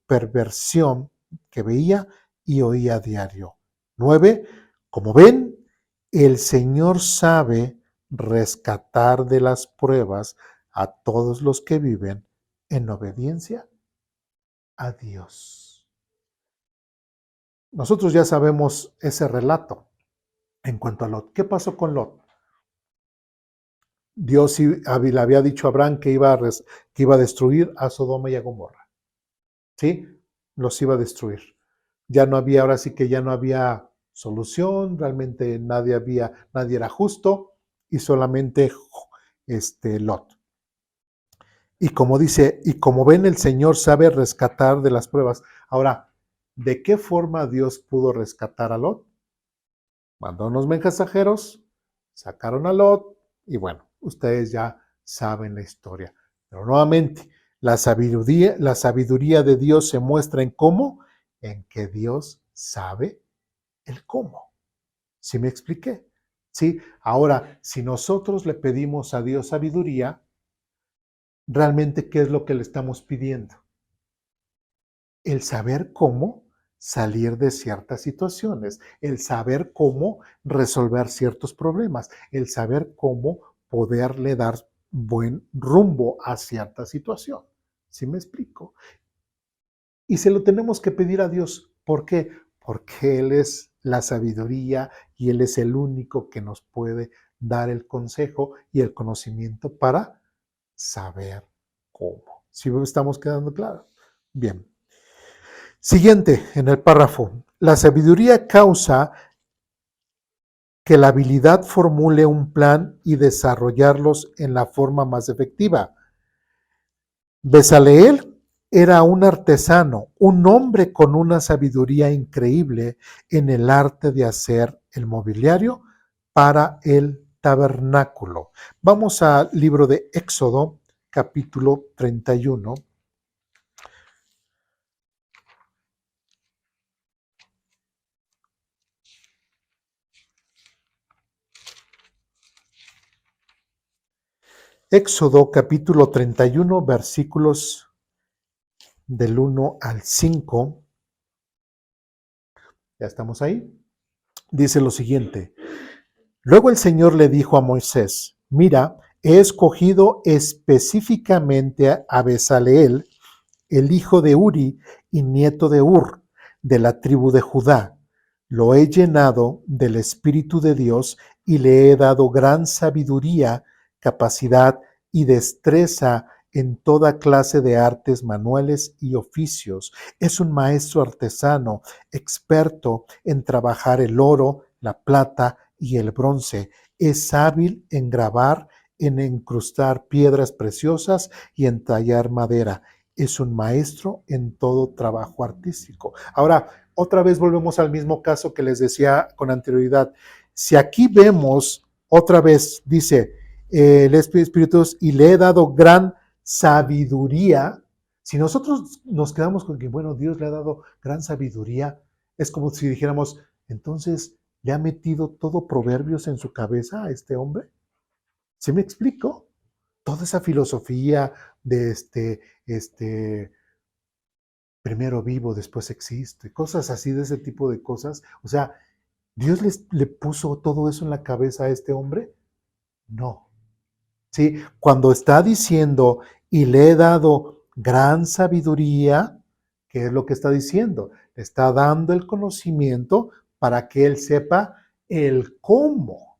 perversión que veía y oía a diario. 9. Como ven, el Señor sabe rescatar de las pruebas a todos los que viven en obediencia a Dios. Nosotros ya sabemos ese relato en cuanto a Lot. ¿Qué pasó con Lot? Dios le había dicho a Abraham que iba a destruir a Sodoma y a Gomorra. ¿Sí? Los iba a destruir. Ya no había, ahora sí que ya no había solución, realmente nadie era justo y solamente Lot. Y como dice, y como ven, el Señor sabe rescatar de las pruebas. Ahora, ¿de qué forma Dios pudo rescatar a Lot? Mandó unos mensajeros, sacaron a Lot y bueno, ustedes ya saben la historia. Pero nuevamente, la sabiduría de Dios se muestra en cómo, en que Dios sabe el cómo. ¿Sí me expliqué? ¿Sí? Ahora, si nosotros le pedimos a Dios sabiduría, realmente, ¿qué es lo que le estamos pidiendo? El saber cómo salir de ciertas situaciones, el saber cómo resolver ciertos problemas, el saber cómo poderle dar buen rumbo a cierta situación. ¿Sí me explico? Y se lo tenemos que pedir a Dios. ¿Por qué? Porque Él es la sabiduría y Él es el único que nos puede dar el consejo y el conocimiento para saber cómo. ¿Sí estamos quedando claros? Bien. Siguiente, en el párrafo. La sabiduría causa que la habilidad formule un plan y desarrollarlos en la forma más efectiva. Bezaleel era un artesano, un hombre con una sabiduría increíble en el arte de hacer el mobiliario para el tabernáculo. Vamos al libro de Éxodo, capítulo 31. Éxodo, capítulo 31, versículos del 1 al 5. Ya estamos ahí. Dice lo siguiente. Luego el Señor le dijo a Moisés, mira, he escogido específicamente a Bezaleel, el hijo de Uri y nieto de Ur, de la tribu de Judá. Lo he llenado del Espíritu de Dios y le he dado gran sabiduría, capacidad y destreza en toda clase de artes manuales y oficios. Es un maestro artesano, experto en trabajar el oro, la plata y el bronce. Es hábil en grabar, en incrustar piedras preciosas y en tallar madera. Es un maestro en todo trabajo artístico. Ahora, otra vez volvemos al mismo caso que les decía con anterioridad. Si aquí vemos, otra vez dice, el Espíritu y le he dado gran sabiduría. Si nosotros nos quedamos con que, bueno, Dios le ha dado gran sabiduría, es como si dijéramos, entonces, ¿le ha metido todo proverbios en su cabeza a este hombre? ¿Sí me explico? Toda esa filosofía de primero vivo, después existo, y cosas así de ese tipo de cosas. O sea, ¿Dios le puso todo eso en la cabeza a este hombre? No. ¿Sí? Cuando está diciendo, y le he dado gran sabiduría, ¿qué es lo que está diciendo? Le está dando el conocimiento para que él sepa el cómo.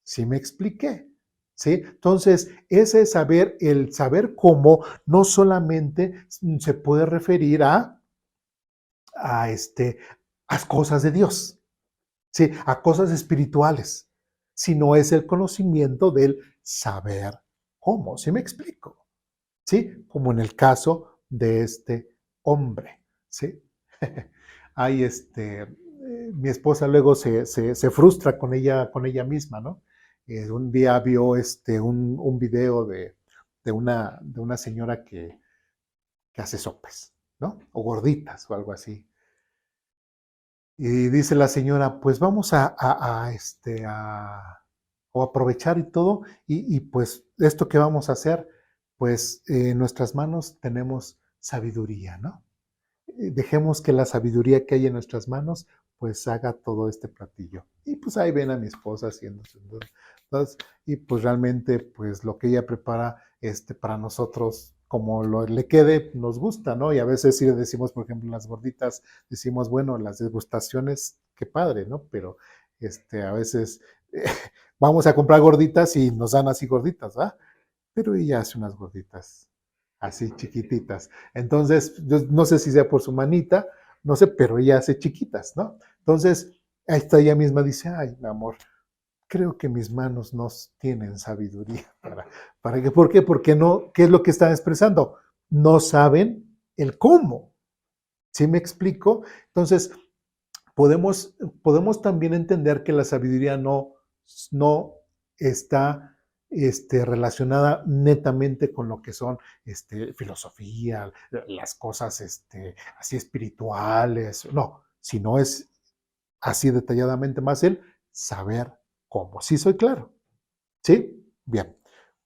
¿Sí me expliqué? ¿Sí? Entonces, ese saber, el saber cómo, no solamente se puede referir a, a cosas de Dios, ¿sí? A cosas espirituales, sino es el conocimiento del saber cómo. ¿Sí me explico? ¿Sí? Como en el caso de este hombre, ¿sí? Hay mi esposa luego se frustra con ella misma, ¿no? Un día vio un video de una señora que hace sopes, ¿no? O gorditas o algo así. Y dice la señora, pues vamos o aprovechar y todo, y pues esto que vamos a hacer, pues en nuestras manos tenemos sabiduría, ¿no? Dejemos que la sabiduría que hay en nuestras manos, pues haga todo este platillo. Y pues ahí ven a mi esposa haciendo. Entonces, y pues realmente, pues lo que ella prepara para nosotros, como le quede, nos gusta, ¿no? Y a veces sí le decimos, por ejemplo, las gorditas, decimos, bueno, las degustaciones, qué padre, ¿no? Pero a veces vamos a comprar gorditas y nos dan así gorditas, ¿va? Pero ella hace unas gorditas así chiquititas. Entonces, yo no sé si sea por su manita, no sé, pero ella hace chiquitas, ¿no? Entonces, ahí está ella misma, dice, ay, mi amor, creo que mis manos no tienen sabiduría. ¿Por qué? Porque no, ¿qué es lo que están expresando? No saben el cómo. ¿Sí me explico? Entonces, podemos también entender que la sabiduría no está relacionada netamente con lo que son filosofía, las cosas así espirituales, no, sino es así detalladamente más el saber cómo. ¿Sí soy claro? ¿Sí? Bien,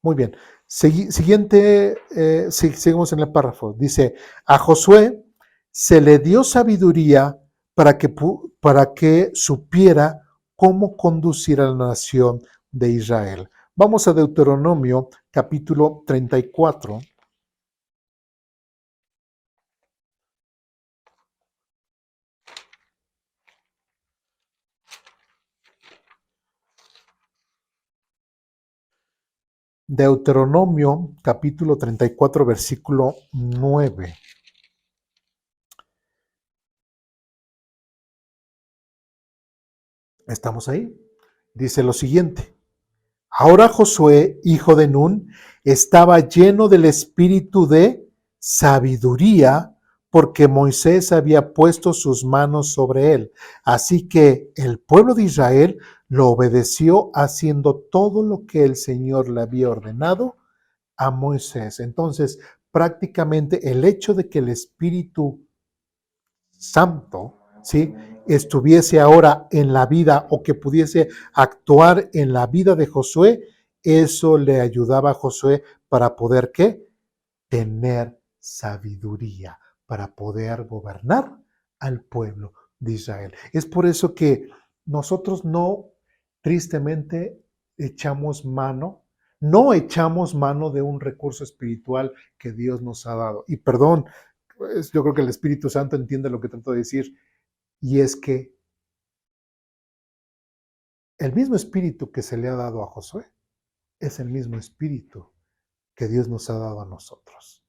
muy bien. Siguiente, seguimos en el párrafo. Dice, a Josué se le dio sabiduría para que supiera cómo conducir a la nación de Israel. Vamos a Deuteronomio capítulo 34. Deuteronomio capítulo 34, versículo 9. ¿Estamos ahí? Dice lo siguiente. Ahora Josué, hijo de Nun, estaba lleno del espíritu de sabiduría porque Moisés había puesto sus manos sobre él. Así que el pueblo de Israel lo obedeció haciendo todo lo que el Señor le había ordenado a Moisés. Entonces, prácticamente el hecho de que el Espíritu Santo, ¿sí?, estuviese ahora en la vida o que pudiese actuar en la vida de Josué, eso le ayudaba a Josué para poder, ¿qué? Tener sabiduría, para poder gobernar al pueblo de Israel. Es por eso que nosotros tristemente, no echamos mano de un recurso espiritual que Dios nos ha dado. Y perdón, pues, yo creo que el Espíritu Santo entiende lo que trato de decir, y es que el mismo espíritu que se le ha dado a Josué es el mismo espíritu que Dios nos ha dado a nosotros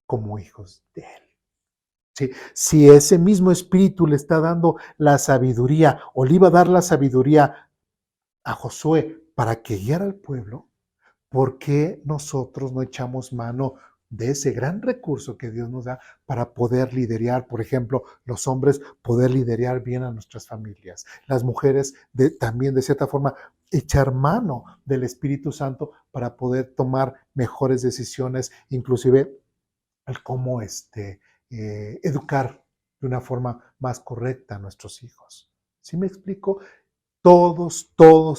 como hijos de Él. ¿Sí? Si ese mismo espíritu le está dando la sabiduría o le iba a dar la sabiduría a Josué para que guiara al pueblo, ¿por qué nosotros no echamos mano de ese gran recurso que Dios nos da para poder liderar? Por ejemplo, los hombres poder liderar bien a nuestras familias, las mujeres también de cierta forma echar mano del Espíritu Santo para poder tomar mejores decisiones, inclusive el cómo educar de una forma más correcta a nuestros hijos. ¿Sí me explico? Todos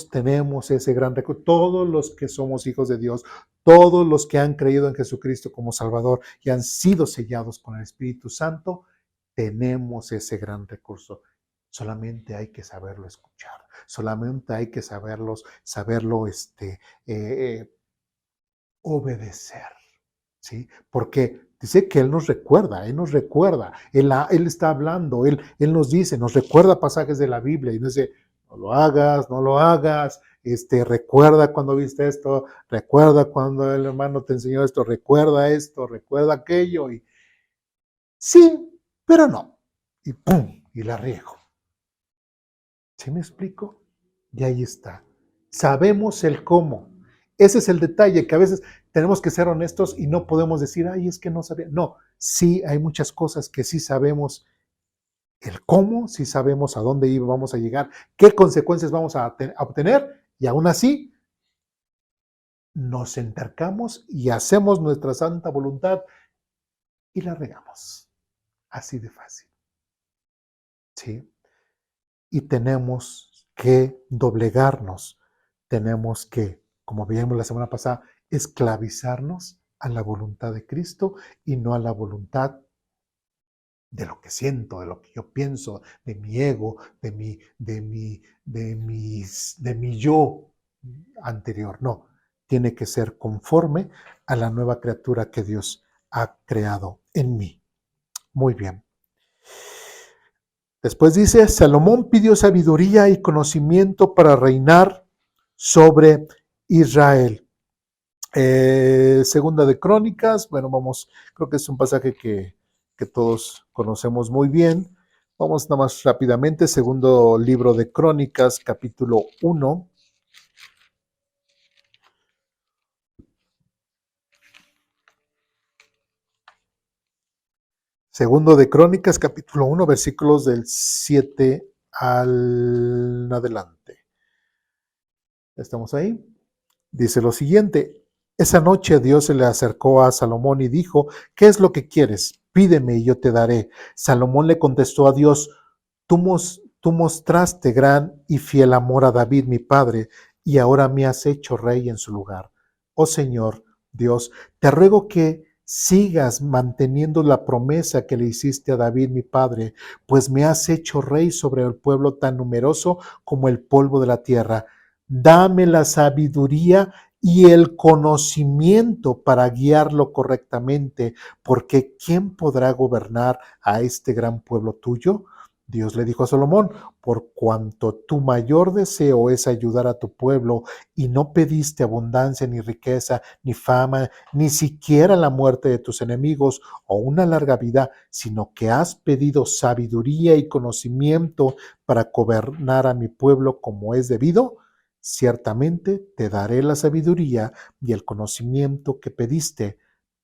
tenemos ese gran recurso, todos los que somos hijos de Dios, todos los que han creído en Jesucristo como Salvador y han sido sellados con el Espíritu Santo, tenemos ese gran recurso. Solamente hay que saberlo escuchar, solamente hay que saberlo obedecer, ¿sí? Porque dice que Él nos recuerda, Él está hablando, Él nos dice, nos recuerda pasajes de la Biblia y nos dice, no lo hagas, recuerda cuando viste esto, recuerda cuando el hermano te enseñó esto, recuerda aquello, y sí, pero no, y pum, y la riego. ¿Sí me explico? Y ahí está. Sabemos el cómo. Ese es el detalle, que a veces tenemos que ser honestos y no podemos decir, ay, es que no sabía. No, sí hay muchas cosas que sí sabemos el cómo, sí sabemos a dónde vamos a llegar, qué consecuencias vamos a obtener, y aún así nos entercamos y hacemos nuestra santa voluntad y la regamos. Así de fácil. ¿Sí? Y tenemos que doblegarnos, tenemos que, como vimos la semana pasada, esclavizarnos a la voluntad de Cristo y no a la voluntad de lo que siento, de lo que yo pienso, de mi ego, de mi yo anterior. No, tiene que ser conforme a la nueva criatura que Dios ha creado en mí. Muy bien. Después dice, Salomón pidió sabiduría y conocimiento para reinar sobre Israel. Segunda de Crónicas, bueno, creo que es un pasaje que todos conocemos muy bien. Vamos nada más rápidamente, segundo libro de Crónicas, capítulo 1. Segundo de Crónicas, capítulo 1, versículos del 7 al adelante. ¿Estamos ahí? dice lo siguiente: esa noche Dios se le acercó a Salomón y dijo, ¿qué es lo que quieres? Pídeme y yo te daré. Salomón le contestó a Dios, tú mostraste gran y fiel amor a David, mi padre, y ahora me has hecho rey en su lugar. Oh Señor, Dios, te ruego que sigas manteniendo la promesa que le hiciste a David, mi padre, pues me has hecho rey sobre el pueblo tan numeroso como el polvo de la tierra. Dame la sabiduría y el conocimiento para guiarlo correctamente, porque ¿quién podrá gobernar a este gran pueblo tuyo? Dios le dijo a Salomón, por cuanto tu mayor deseo es ayudar a tu pueblo y no pediste abundancia ni riqueza, ni fama, ni siquiera la muerte de tus enemigos o una larga vida, sino que has pedido sabiduría y conocimiento para gobernar a mi pueblo como es debido, ciertamente te daré la sabiduría y el conocimiento que pediste,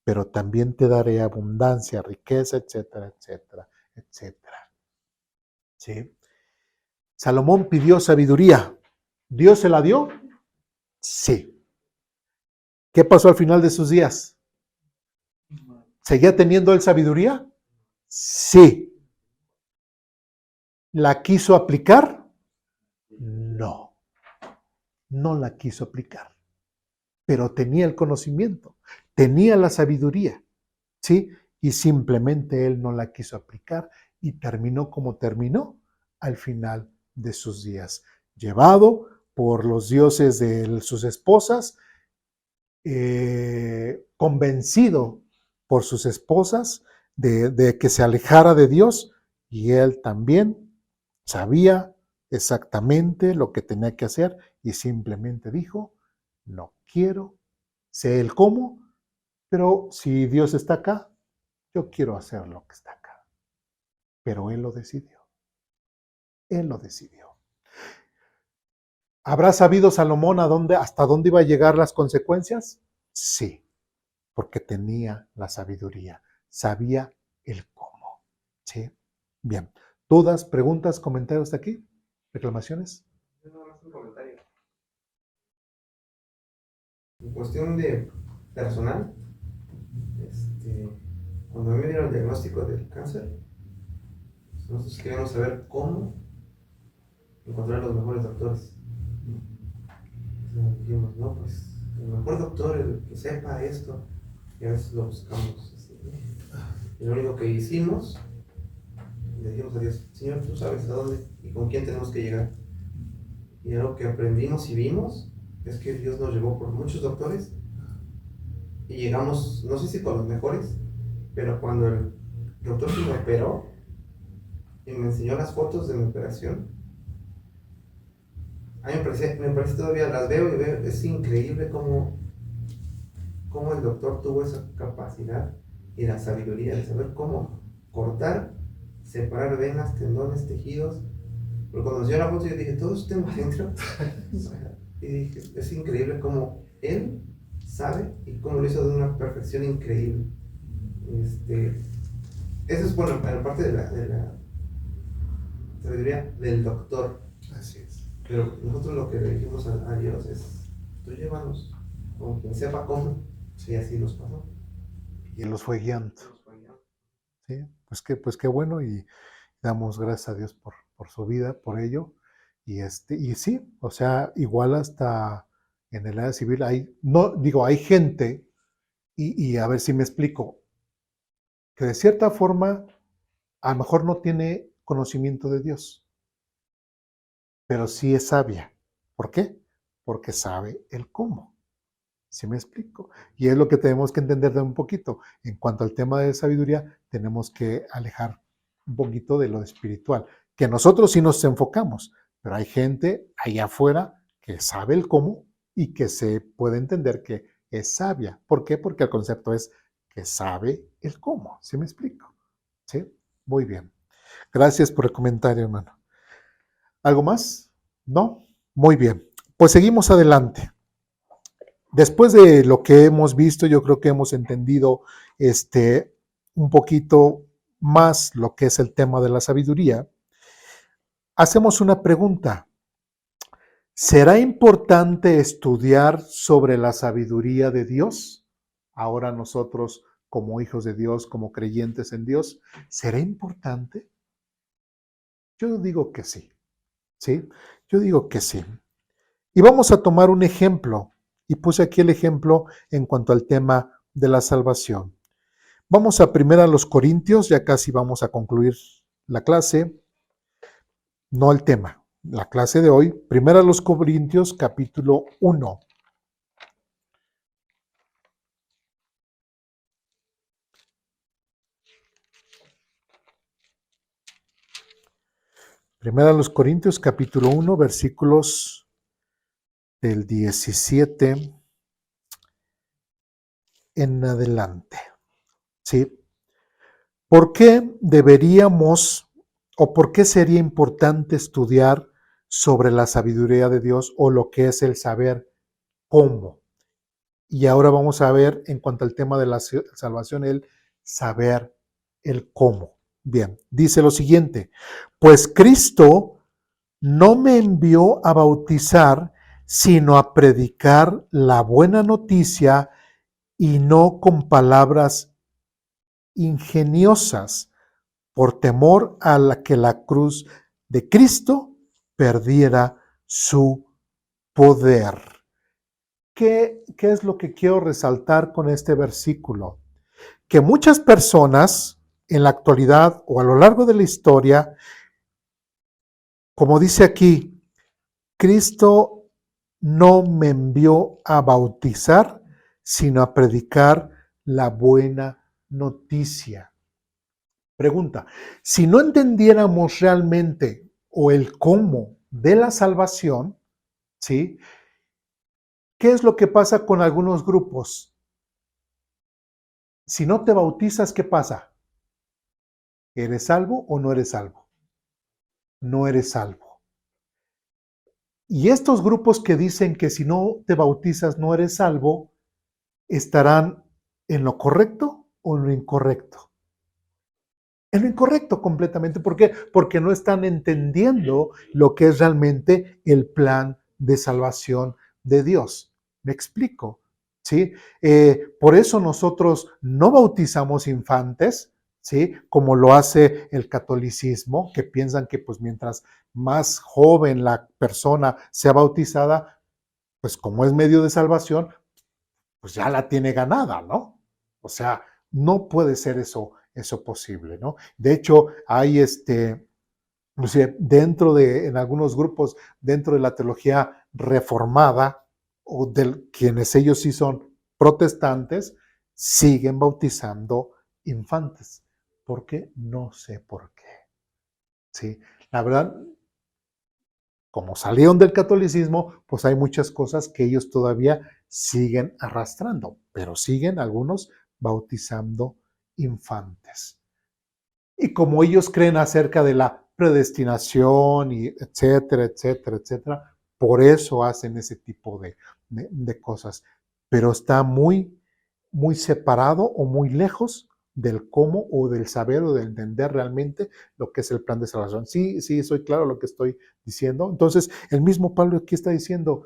pero también te daré abundancia, riqueza, etcétera, etcétera, etcétera. ¿Sí? Salomón pidió sabiduría. ¿Dios se la dio? Sí. ¿Qué pasó al final de sus días? ¿Seguía teniendo él sabiduría? Sí. ¿La quiso aplicar? No. No la quiso aplicar. Pero tenía el conocimiento, tenía la sabiduría, ¿sí? Y simplemente él no la quiso aplicar y terminó como terminó al final de sus días, llevado por los dioses de sus esposas, convencido por sus esposas de que se alejara de Dios, y él también sabía exactamente lo que tenía que hacer y simplemente dijo, no quiero, sé el cómo, pero si Dios está acá, yo quiero hacer lo que está acá. Pero él lo decidió. Él lo decidió. ¿Habrá sabido Salomón hasta dónde iba a llegar las consecuencias? Sí, porque tenía la sabiduría, sabía el cómo. ¿Sí? Bien. ¿Dudas, preguntas, comentarios de aquí? ¿Reclamaciones? No, más un comentario. En cuestión de personal, cuando a mí me dieron el diagnóstico del cáncer, nosotros queríamos saber cómo encontrar los mejores doctores. Entonces dijimos, no, pues el mejor doctor, el que sepa esto, y a veces lo buscamos. Y lo único que hicimos, le dijimos a Dios, Señor, tú sabes a dónde y con quién tenemos que llegar. Y algo que aprendimos y vimos es que Dios nos llevó por muchos doctores y llegamos, no sé si con los mejores, pero cuando el doctor que me operó y me enseñó las fotos de mi operación, a mí me parece todavía, las veo y veo, es increíble cómo el doctor tuvo esa capacidad y la sabiduría de saber cómo cortar, separar venas, tendones, tejidos. Pero cuando nos dio la foto yo dije, todo eso tengo adentro. Y dije, es increíble cómo él sabe y cómo lo hizo de una perfección increíble. Eso es bueno, en parte de la sabiduría del doctor. Así es. Pero nosotros lo que le dijimos a Dios es, tú llévanos con quien sepa cómo. Y así nos pasó. Y él los fue guiando. ¿Sí? Pues qué bueno, y damos gracias a Dios por su vida, por ello. Y sí, o sea, igual hasta en el área civil hay gente, y a ver si me explico, que de cierta forma a lo mejor no tiene conocimiento de Dios, pero sí es sabia. ¿Por qué? Porque sabe el cómo. ¿Sí me explico? Y es lo que tenemos que entender de un poquito. En cuanto al tema de sabiduría, tenemos que alejar un poquito de lo espiritual, que nosotros sí nos enfocamos, pero hay gente allá afuera que sabe el cómo y que se puede entender que es sabia. ¿Por qué? Porque el concepto es que sabe el cómo. ¿Sí me explico? ¿Sí? Muy bien. Gracias por el comentario, hermano. ¿Algo más? ¿No? Muy bien. Pues seguimos adelante. Después de lo que hemos visto, yo creo que hemos entendido un poquito más lo que es el tema de la sabiduría. Hacemos una pregunta. ¿Será importante estudiar sobre la sabiduría de Dios? Ahora nosotros, como hijos de Dios, como creyentes en Dios, ¿será importante? Yo digo que sí, ¿sí? Yo digo que sí. Y vamos a tomar un ejemplo. Y puse aquí el ejemplo en cuanto al tema de la salvación. Vamos a 1 Corintios, ya casi vamos a concluir la clase, no el tema, la clase de hoy. 1 Corintios, capítulo 1. Primera a los Corintios, capítulo 1, versículos del 17 en adelante. ¿Sí? ¿Por qué deberíamos o por qué sería importante estudiar sobre la sabiduría de Dios o lo que es el saber cómo? Y ahora vamos a ver en cuanto al tema de la salvación, el saber el cómo. Bien, dice lo siguiente, pues Cristo no me envió a bautizar, sino a predicar la buena noticia y no con palabras ingeniosas, por temor a que la cruz de Cristo perdiera su poder. ¿Qué es lo que quiero resaltar con este versículo? Que muchas personas en la actualidad o a lo largo de la historia, como dice aquí, Cristo no me envió a bautizar, sino a predicar la buena noticia. Pregunta, si no entendiéramos realmente o el cómo de la salvación, ¿sí? ¿Qué es lo que pasa con algunos grupos? Si no te bautizas, ¿qué pasa? ¿Eres salvo o no eres salvo? No eres salvo. Y estos grupos que dicen que si no te bautizas no eres salvo, ¿estarán en lo correcto o en lo incorrecto? En lo incorrecto completamente. ¿Por qué? Porque no están entendiendo lo que es realmente el plan de salvación de Dios. ¿Me explico? ¿Sí? Por eso nosotros no bautizamos infantes, ¿sí? Como lo hace el catolicismo, que piensan que pues mientras más joven la persona sea bautizada, pues como es medio de salvación, pues ya la tiene ganada, ¿no? O sea, no puede ser eso posible, ¿no? De hecho, hay inclusive en algunos grupos, dentro de la teología reformada, o de quienes ellos sí son protestantes, siguen bautizando infantes. ¿Por qué? No sé por qué. Sí, la verdad, como salieron del catolicismo, pues hay muchas cosas que ellos todavía siguen arrastrando, pero siguen algunos bautizando infantes. Y como ellos creen acerca de la predestinación y etcétera, etcétera, etcétera, por eso hacen ese tipo de cosas. Pero está muy, muy separado o muy lejos del cómo o del saber o de entender realmente lo que es el plan de salvación. Sí, sí, soy claro lo que estoy diciendo. Entonces, el mismo Pablo aquí está diciendo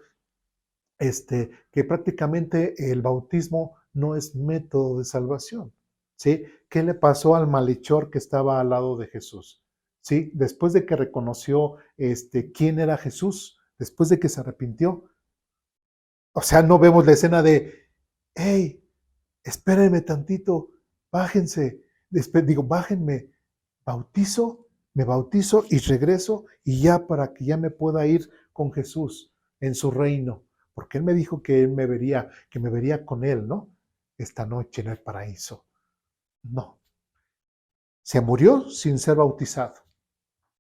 que prácticamente el bautismo no es método de salvación. ¿Sí? ¿Qué le pasó al malhechor que estaba al lado de Jesús? ¿Sí? Después de que reconoció quién era Jesús, después de que se arrepintió. O sea, no vemos la escena de, hey, espérenme tantito, bájense, bájenme, me bautizo y regreso y ya para que ya me pueda ir con Jesús en su reino, porque él me dijo que él que me vería con él, ¿no? Esta noche en el paraíso. No, se murió sin ser bautizado,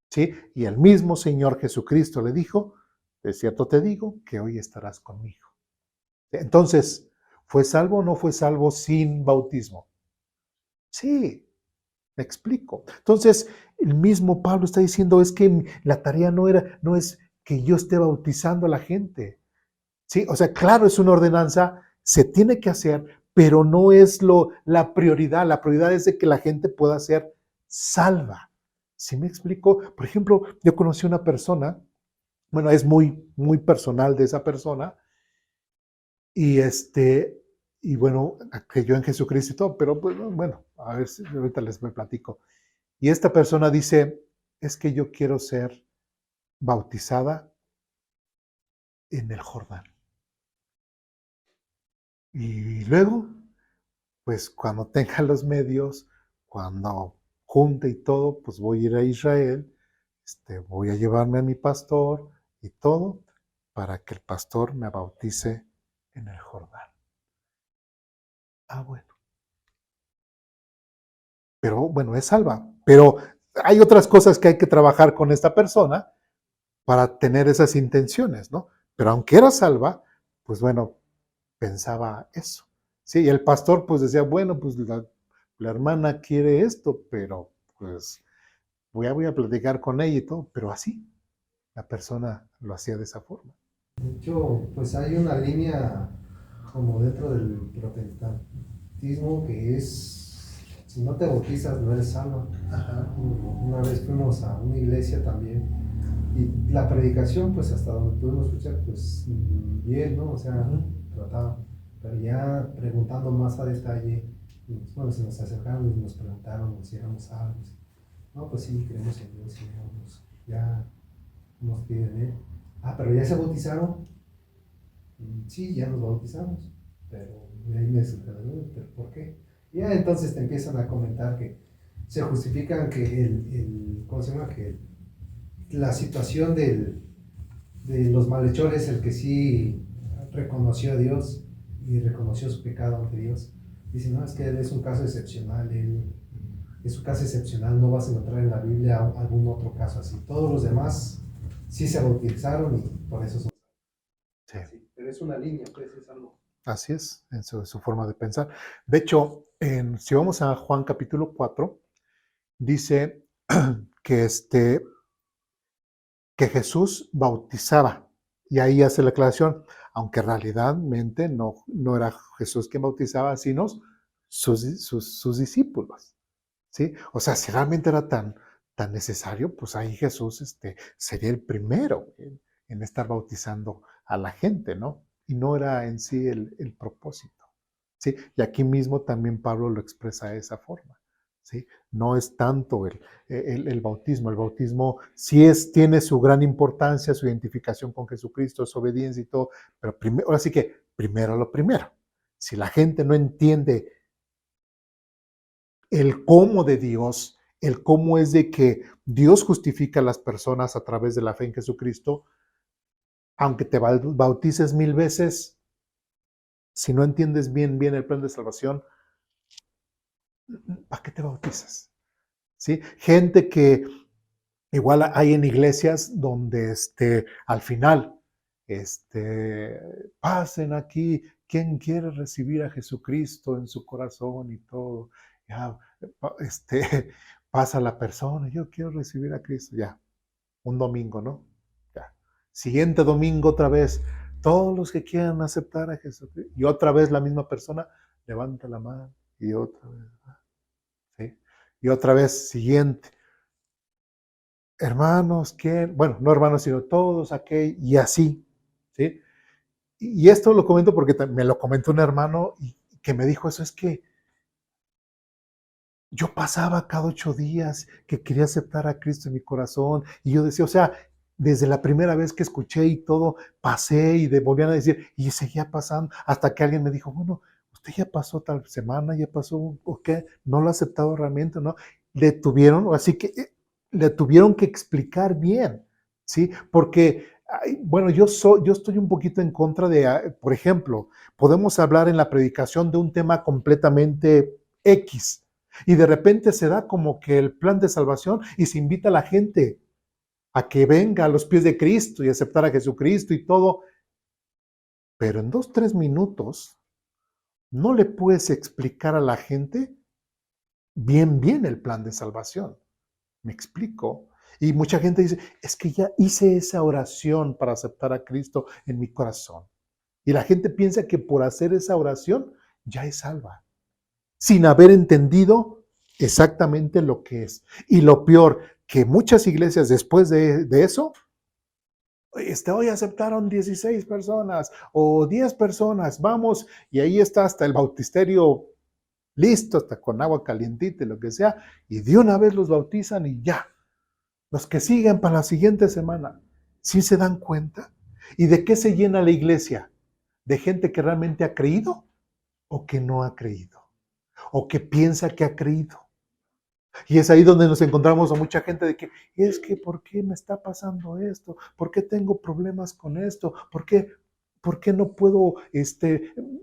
¿sí? Y el mismo Señor Jesucristo le dijo, de cierto te digo que hoy estarás conmigo. Entonces, ¿fue salvo o no fue salvo sin bautismo? Sí, me explico. Entonces, el mismo Pablo está diciendo, es que la tarea no es que yo esté bautizando a la gente. Sí, o sea, claro, es una ordenanza, se tiene que hacer, pero no es la prioridad. La prioridad es de que la gente pueda ser salva. ¿Sí me explico? Por ejemplo, yo conocí una persona Bueno, es muy, muy personal de esa persona. Y y bueno, creyó en Jesucristo y todo, pero pues, bueno, a ver si ahorita les me platico. Y esta persona dice, es que yo quiero ser bautizada en el Jordán. Y luego, pues cuando tenga los medios, cuando junte y todo, pues voy a ir a Israel, voy a llevarme a mi pastor y todo, para que el pastor me bautice en el Jordán. Ah, bueno. Pero bueno, es salva. Pero hay otras cosas que hay que trabajar con esta persona para tener esas intenciones, ¿no? Pero aunque era salva, pues bueno, pensaba eso. Sí, y el pastor pues decía, bueno, pues la hermana quiere esto, pero pues voy a platicar con ella y todo, pero así, la persona lo hacía de esa forma. De hecho, pues hay una línea como dentro del protestantismo que es, si no te bautizas no eres salvo. Ajá. Una vez fuimos a una iglesia también y la predicación, pues hasta donde pudimos escuchar, pues bien, ¿no? O sea, trataba, pero ya preguntando más a detalle, bueno, se nos acercaron y nos preguntaron si éramos salvos. No, pues sí, creemos en Dios y ya nos piden, ¿eh? Ah, pero ya se bautizaron. Sí, ya nos bautizamos, pero de ahí me surgió la duda, ¿pero por qué? Y ya entonces te empiezan a comentar que se justifican que ¿cómo se llama? Que la situación de los malhechores, el que sí reconoció a Dios y reconoció su pecado ante Dios, dice, no, es que él es un caso excepcional, él es un caso excepcional, no vas a encontrar en la Biblia algún otro caso así. Todos los demás sí se bautizaron y por eso son. Sí. Sí, pero es una línea, pues es algo. Así es, en su forma de pensar. De hecho, si vamos a Juan capítulo 4, dice que, que Jesús bautizaba. Y ahí hace la aclaración, aunque realmente no era Jesús quien bautizaba, sino sus discípulos. ¿Sí? O sea, si realmente era tan necesario, pues ahí Jesús sería el primero en estar bautizando a la gente, ¿no? Y no era en sí el propósito. ¿Sí? Y aquí mismo también Pablo lo expresa de esa forma. ¿Sí? No es tanto el bautismo. El bautismo sí tiene su gran importancia, su identificación con Jesucristo, su obediencia y todo, pero ahora sí que primero lo primero. Si la gente no entiende el cómo de Dios, el cómo es de que Dios justifica a las personas a través de la fe en Jesucristo, aunque te bautices 1000 veces, si no entiendes bien el plan de salvación, ¿para qué te bautizas? ¿Sí? Gente que igual hay en iglesias donde al final, pasen aquí, ¿quién quiere recibir a Jesucristo en su corazón y todo? Ya, pasa la persona, yo quiero recibir a Cristo, ya, un domingo, ¿no? Ya. Siguiente domingo otra vez, todos los que quieran aceptar a Jesucristo, y otra vez la misma persona levanta la mano, y otra vez, ¿sí? Y otra vez, siguiente, hermanos, ¿quién? Bueno, no hermanos, sino todos, aquel, y así, ¿sí? Y esto lo comento porque me lo comentó un hermano y que me dijo eso, es que yo pasaba cada 8 días que quería aceptar a Cristo en mi corazón y yo decía, o sea, desde la primera vez que escuché y todo, pasé y volvían a decir, y seguía pasando, hasta que alguien me dijo, bueno, usted ya pasó tal semana, ya pasó, ¿o qué? No lo ha aceptado realmente, ¿no? Así que le tuvieron que explicar bien, ¿sí? Porque, bueno, yo estoy un poquito en contra de, por ejemplo, podemos hablar en la predicación de un tema completamente X, y de repente se da como que el plan de salvación y se invita a la gente a que venga a los pies de Cristo y aceptar a Jesucristo y todo. Pero en 2, 3 minutos no le puedes explicar a la gente bien el plan de salvación. ¿Me explico? Y mucha gente dice, es que ya hice esa oración para aceptar a Cristo en mi corazón. Y la gente piensa que por hacer esa oración ya es salva, sin haber entendido exactamente lo que es. Y lo peor, que muchas iglesias después de eso Hoy aceptaron 16 personas o 10 personas, vamos, y ahí está hasta el bautisterio listo, hasta con agua calientita y lo que sea, y de una vez los bautizan y ya. Los que siguen para la siguiente semana, ¿sí se dan cuenta? ¿Y de qué se llena la iglesia? ¿De gente que realmente ha creído o que no ha creído? ¿O que piensa que ha creído? Y es ahí donde nos encontramos a mucha gente de que, es que, ¿por qué me está pasando esto? ¿Por qué tengo problemas con esto? ¿Por qué no puedo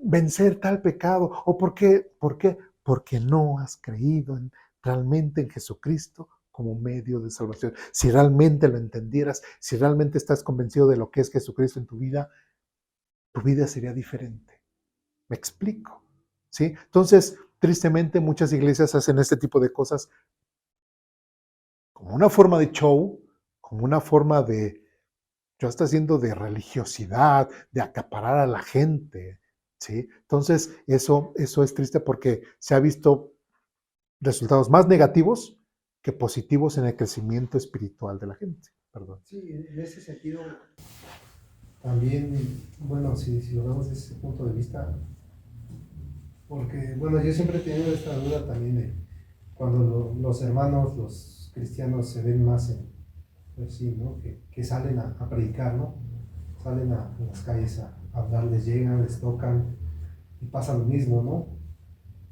vencer tal pecado? ¿O por qué? ¿Por qué? Porque no has creído realmente en Jesucristo como medio de salvación. Si realmente lo entendieras, si realmente estás convencido de lo que es Jesucristo en tu vida sería diferente. ¿Me explico? ¿Sí? Entonces, tristemente, muchas iglesias hacen este tipo de cosas como una forma de show, como una forma de, yo está haciendo de religiosidad, de acaparar a la gente, ¿sí? Entonces, eso es triste porque se ha visto resultados más negativos que positivos en el crecimiento espiritual de la gente. Perdón. Sí, en ese sentido, también, bueno, si lo vemos desde ese punto de vista, porque, bueno, yo siempre he tenido esta duda también de cuando los hermanos, los cristianos se ven más en, pues sí, ¿no? Que salen a predicar, ¿no? Salen a las calles a hablar, les llegan, les tocan y pasa lo mismo, ¿no?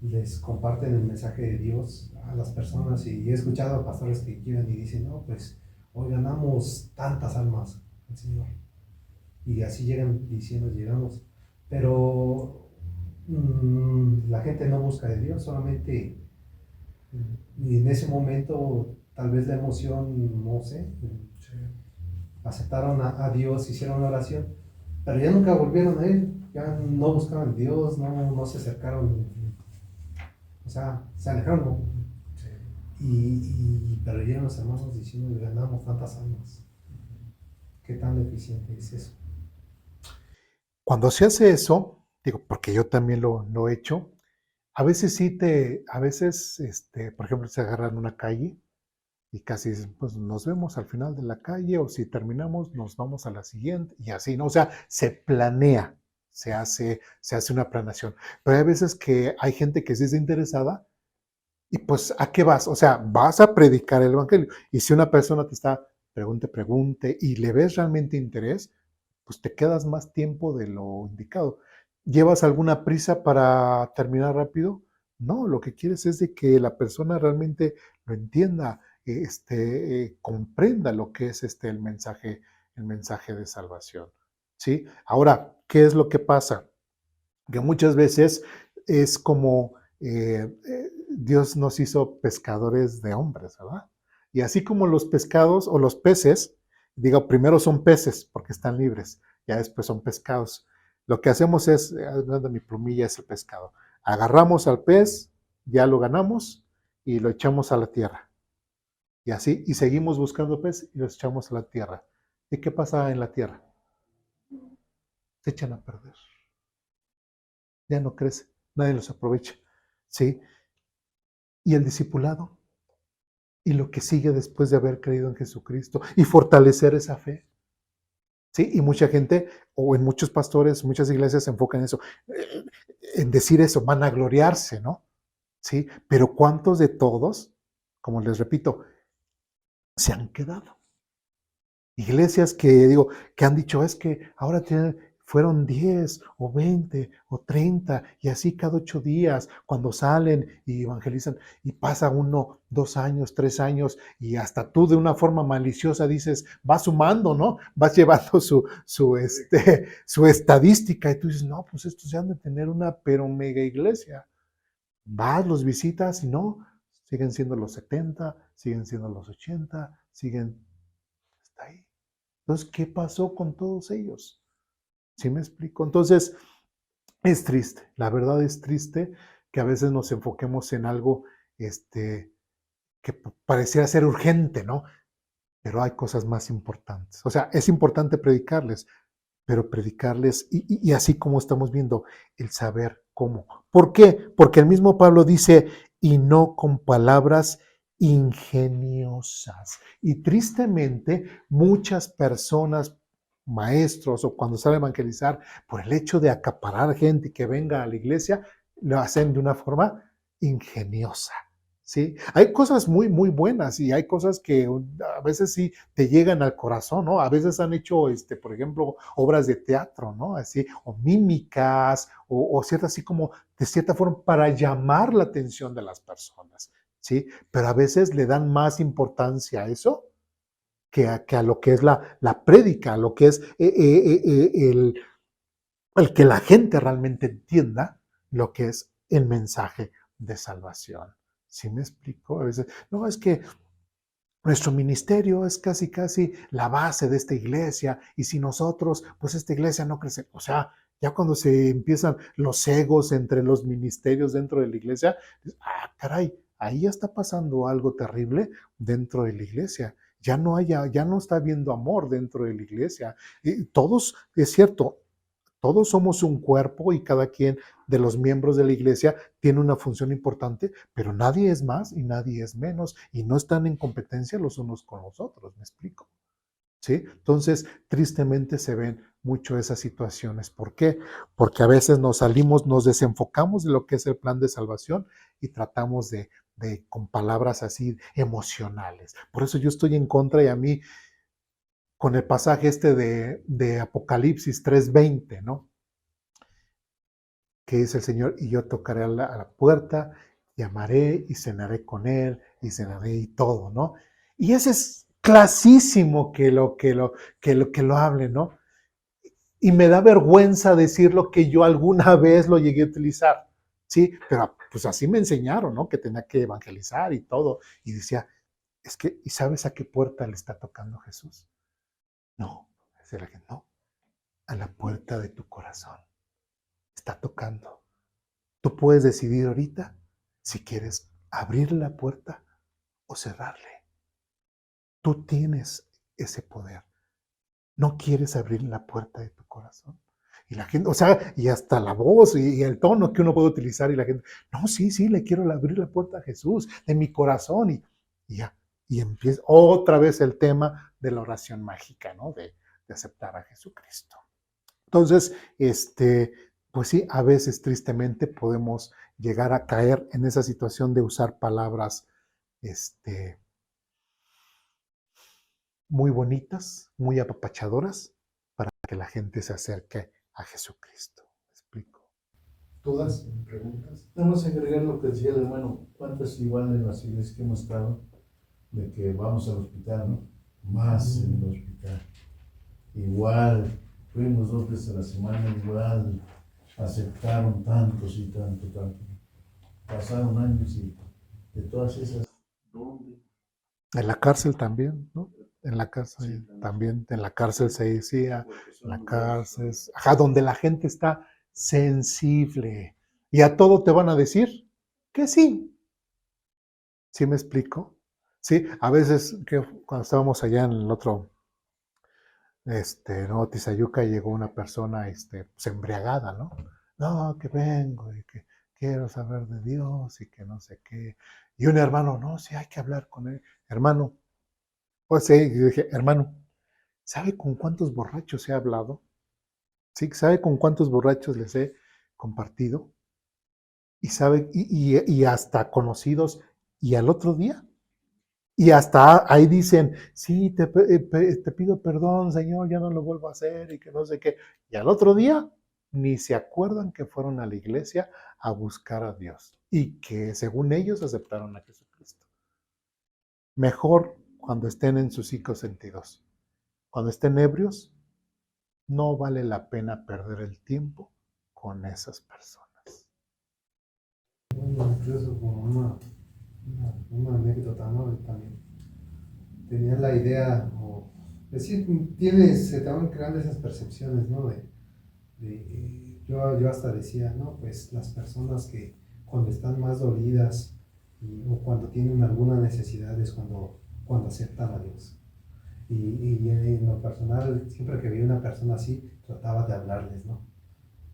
Les comparten el mensaje de Dios a las personas y he escuchado a pastores que llegan y dicen, no, pues hoy ganamos tantas almas al Señor. Y así llegan diciendo, llegamos. Pero la gente no busca de Dios, solamente y en ese momento tal vez la emoción, no sé, aceptaron a Dios, hicieron una oración, pero ya nunca volvieron a Él, ya no buscaban a Dios, no se acercaron, o sea, se alejaron, ¿no? Pero llegan los hermanos diciendo, ganamos tantas almas. ¿Qué tan deficiente es eso? Cuando se hace eso, digo, porque yo también lo he hecho, a veces por ejemplo, se agarran una calle y casi dicen, pues nos vemos al final de la calle o si terminamos nos vamos a la siguiente y así, ¿no? O sea, se planea, se hace una planeación. Pero hay veces que hay gente que sí es interesada y pues, ¿a qué vas? O sea, vas a predicar el evangelio. Y si una persona te está pregunte y le ves realmente interés, pues te quedas más tiempo de lo indicado. ¿Llevas alguna prisa para terminar rápido? No, lo que quieres es de que la persona realmente lo entienda, comprenda lo que es el mensaje de salvación. ¿Sí? Ahora, ¿qué es lo que pasa? Que muchas veces es como Dios nos hizo pescadores de hombres, ¿verdad? Y así como los pescados o los peces, digo, primero son peces porque están libres, ya después son pescados. Lo que hacemos es, mi plumilla es el pescado. Agarramos al pez, ya lo ganamos y lo echamos a la tierra. Y así, y seguimos buscando pez y los echamos a la tierra. ¿Y qué pasa en la tierra? Se echan a perder. Ya no crece, nadie los aprovecha, ¿sí? Y el discipulado, y lo que sigue después de haber creído en Jesucristo, y fortalecer esa fe, ¿sí? Y mucha gente, o en muchos pastores, muchas iglesias se enfocan en eso, en decir eso, van a gloriarse, ¿no? ¿Sí? Pero ¿cuántos de todos, como les repito, se han quedado? Iglesias que han dicho, es que ahora fueron 10 o 20 o 30 y así cada 8 días cuando salen y evangelizan y pasa 1, 2 años, 3 años y hasta tú de una forma maliciosa dices, vas sumando, ¿no? Vas llevando su estadística y tú dices, no, pues estos se han de tener una pero mega iglesia. Vas, los visitas y no, siguen siendo los 70, siguen siendo los 80, está ahí. Entonces, ¿qué pasó con todos ellos? ¿Sí me explico? Entonces, es triste, la verdad es triste que a veces nos enfoquemos en algo que pareciera ser urgente, ¿no? Pero hay cosas más importantes. O sea, es importante predicarles, pero predicarles y así como estamos viendo, el saber cómo. ¿Por qué? Porque el mismo Pablo dice, y no con palabras ingeniosas. Y tristemente, muchas personas maestros o cuando salen a evangelizar, por el hecho de acaparar gente y que venga a la iglesia, lo hacen de una forma ingeniosa. ¿Sí? Hay cosas muy, muy buenas y hay cosas que a veces sí te llegan al corazón, ¿no? A veces han hecho, por ejemplo, obras de teatro, ¿no? Así, o mímicas, o ciertas, así como de cierta forma para llamar la atención de las personas, ¿sí? Pero a veces le dan más importancia a eso que a lo que es la prédica, a lo que es el que la gente realmente entienda lo que es el mensaje de salvación. ¿Sí me explico? A veces, no, es que nuestro ministerio es casi, casi la base de esta iglesia y si nosotros, pues esta iglesia no crece. O sea, ya cuando se empiezan los egos entre los ministerios dentro de la iglesia, caray, ahí ya está pasando algo terrible dentro de la iglesia. Ya no está habiendo amor dentro de la iglesia. Y todos, es cierto, todos somos un cuerpo y cada quien de los miembros de la iglesia tiene una función importante, pero nadie es más y nadie es menos y no están en competencia los unos con los otros, ¿me explico? ¿Sí? Entonces, tristemente se ven mucho esas situaciones. ¿Por qué? Porque a veces nos salimos, nos desenfocamos de lo que es el plan de salvación y tratamos con palabras así emocionales. Por eso yo estoy en contra y a mí con el pasaje de Apocalipsis 3:20, ¿no? Que dice el Señor, y yo tocaré a la puerta, llamaré y cenaré con él, y cenaré y todo, ¿no? Y ese es clasísimo que lo hable, ¿no? Y me da vergüenza decir lo que yo alguna vez lo llegué a utilizar, ¿sí? Pero pues así me enseñaron, ¿no? Que tenía que evangelizar y todo. Y decía, es que, ¿y sabes a qué puerta le está tocando Jesús? No, decía la gente, no, a la puerta de tu corazón. Está tocando. Tú puedes decidir ahorita si quieres abrirle la puerta o cerrarle. Tú tienes ese poder. No quieres abrir la puerta de tu corazón. Y la gente, o sea, y hasta la voz y el tono que uno puede utilizar y la gente, no, sí, sí, le quiero abrir la puerta a Jesús, de mi corazón. Y ya, y empieza otra vez el tema de la oración mágica, ¿no? De aceptar a Jesucristo. Entonces, pues sí, a veces tristemente podemos llegar a caer en esa situación de usar palabras, muy bonitas, muy apapachadoras, para que la gente se acerque a Jesucristo. ¿Me explico? Todas preguntas. Vamos a agregar lo que decía el hermano, cuántas igual en las iglesias que hemos estado, de que vamos al hospital, ¿no? Más en el hospital. Igual, fuimos 2 veces a la semana, igual, aceptaron tantos y tanto. Pasaron años y de todas esas, ¿dónde? En la cárcel también, ¿no? En la cárcel Sí, también, en la cárcel se decía, en la cárcel, ajá, donde la gente está sensible y a todo te van a decir que sí. ¿Sí me explico? Sí, a veces que cuando estábamos allá en el otro, no, Tizayuca, llegó una persona, pues, embriagada, ¿no? No, que vengo y que quiero saber de Dios y que no sé qué. Y un hermano, no, sí, hay que hablar con él. Hermano, pues sí, yo dije, hermano, ¿sabe con cuántos borrachos he hablado? ¿Sí? ¿Sabe con cuántos borrachos les he compartido? Y sabe, y hasta conocidos, y al otro día. Y hasta ahí dicen, sí, te pido perdón, Señor, ya no lo vuelvo a hacer y que no sé qué. Y al otro día ni se acuerdan que fueron a la iglesia a buscar a Dios y que según ellos aceptaron a Jesucristo. Mejor cuando estén en sus 5 sentidos. Cuando estén ebrios, no vale la pena perder el tiempo con esas personas. Bueno, incluso como una anécdota, ¿no? También tenía la idea, o decir, se te van creando esas percepciones, ¿no? Yo hasta decía, ¿no? Pues las personas que cuando están más dolidas o cuando tienen alguna necesidad es cuando aceptan a Dios. Y en lo personal, siempre que veía una persona así, trataba de hablarles, ¿no?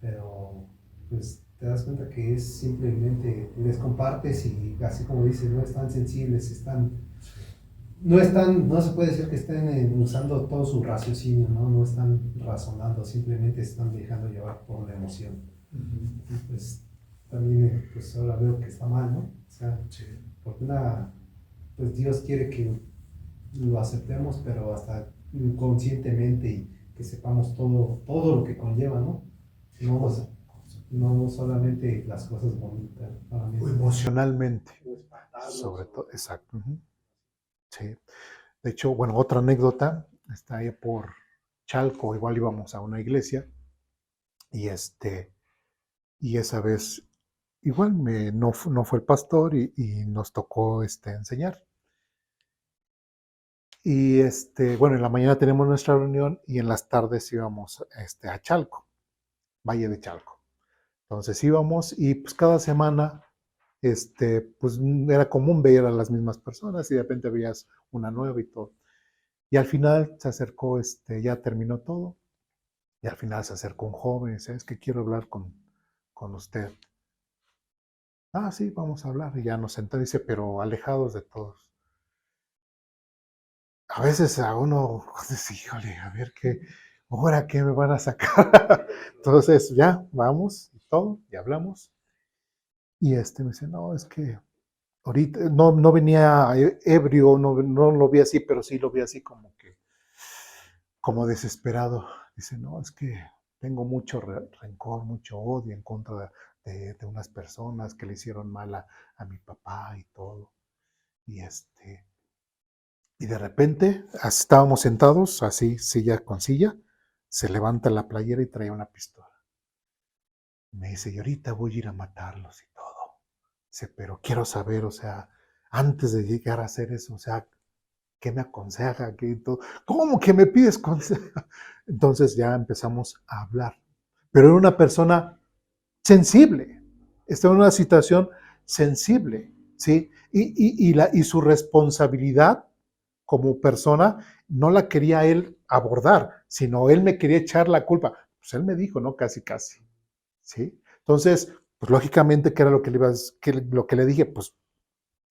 Pero pues te das cuenta que es simplemente les compartes y así como dices, no están sensibles, están no se puede decir que estén usando todo su raciocinio, ¿no? No están razonando, simplemente están dejando llevar por la emoción. Y pues también pues ahora veo que está mal, ¿no? O sea, Sí. porque pues Dios quiere que lo aceptemos, pero hasta inconscientemente y que sepamos todo lo que conlleva, ¿no? No, no solamente las cosas bonitas, O emocionalmente, o espantarlos, sobre o- todo, exacto. Ujú. Sí. De hecho, bueno, otra anécdota, está ahí por Chalco, igual íbamos a una iglesia y y esa vez igual no fue el pastor y nos tocó enseñar. Y bueno, en la mañana tenemos nuestra reunión y en las tardes íbamos a Chalco, Valle de Chalco. Entonces íbamos y pues cada semana pues era común ver a las mismas personas y de repente veías una nueva y todo. Y al final se acercó, ya terminó todo, y al final se acercó un joven y dice, es que quiero hablar con usted. Ah, sí, vamos a hablar. Y ya nos sentó, dice, pero alejados de todos. A veces a uno, dice, híjole, a ver qué, ahora qué me van a sacar. Entonces ya, vamos y todo, y hablamos. Y me dice, no, es que ahorita no venía ebrio, no lo vi así, pero sí lo vi así como desesperado. Dice, no, es que tengo mucho rencor, mucho odio en contra de unas personas que le hicieron mal a mi papá y todo. Y y de repente estábamos sentados, así, silla con silla, se levanta la playera y trae una pistola. Me dice, y ahorita voy a ir a matarlos y todo. Dice, pero quiero saber, o sea, antes de llegar a hacer eso, o sea, ¿qué me aconseja? ¿Cómo que me pides consejo? Entonces ya empezamos a hablar. Pero era una persona sensible, estaba en una situación sensible, ¿sí? Y su responsabilidad como persona no la quería él abordar, sino él me quería echar la culpa. Pues él me dijo, ¿no? Casi, casi, ¿sí? Entonces, pues lógicamente, ¿qué era lo que lo que le dije? Pues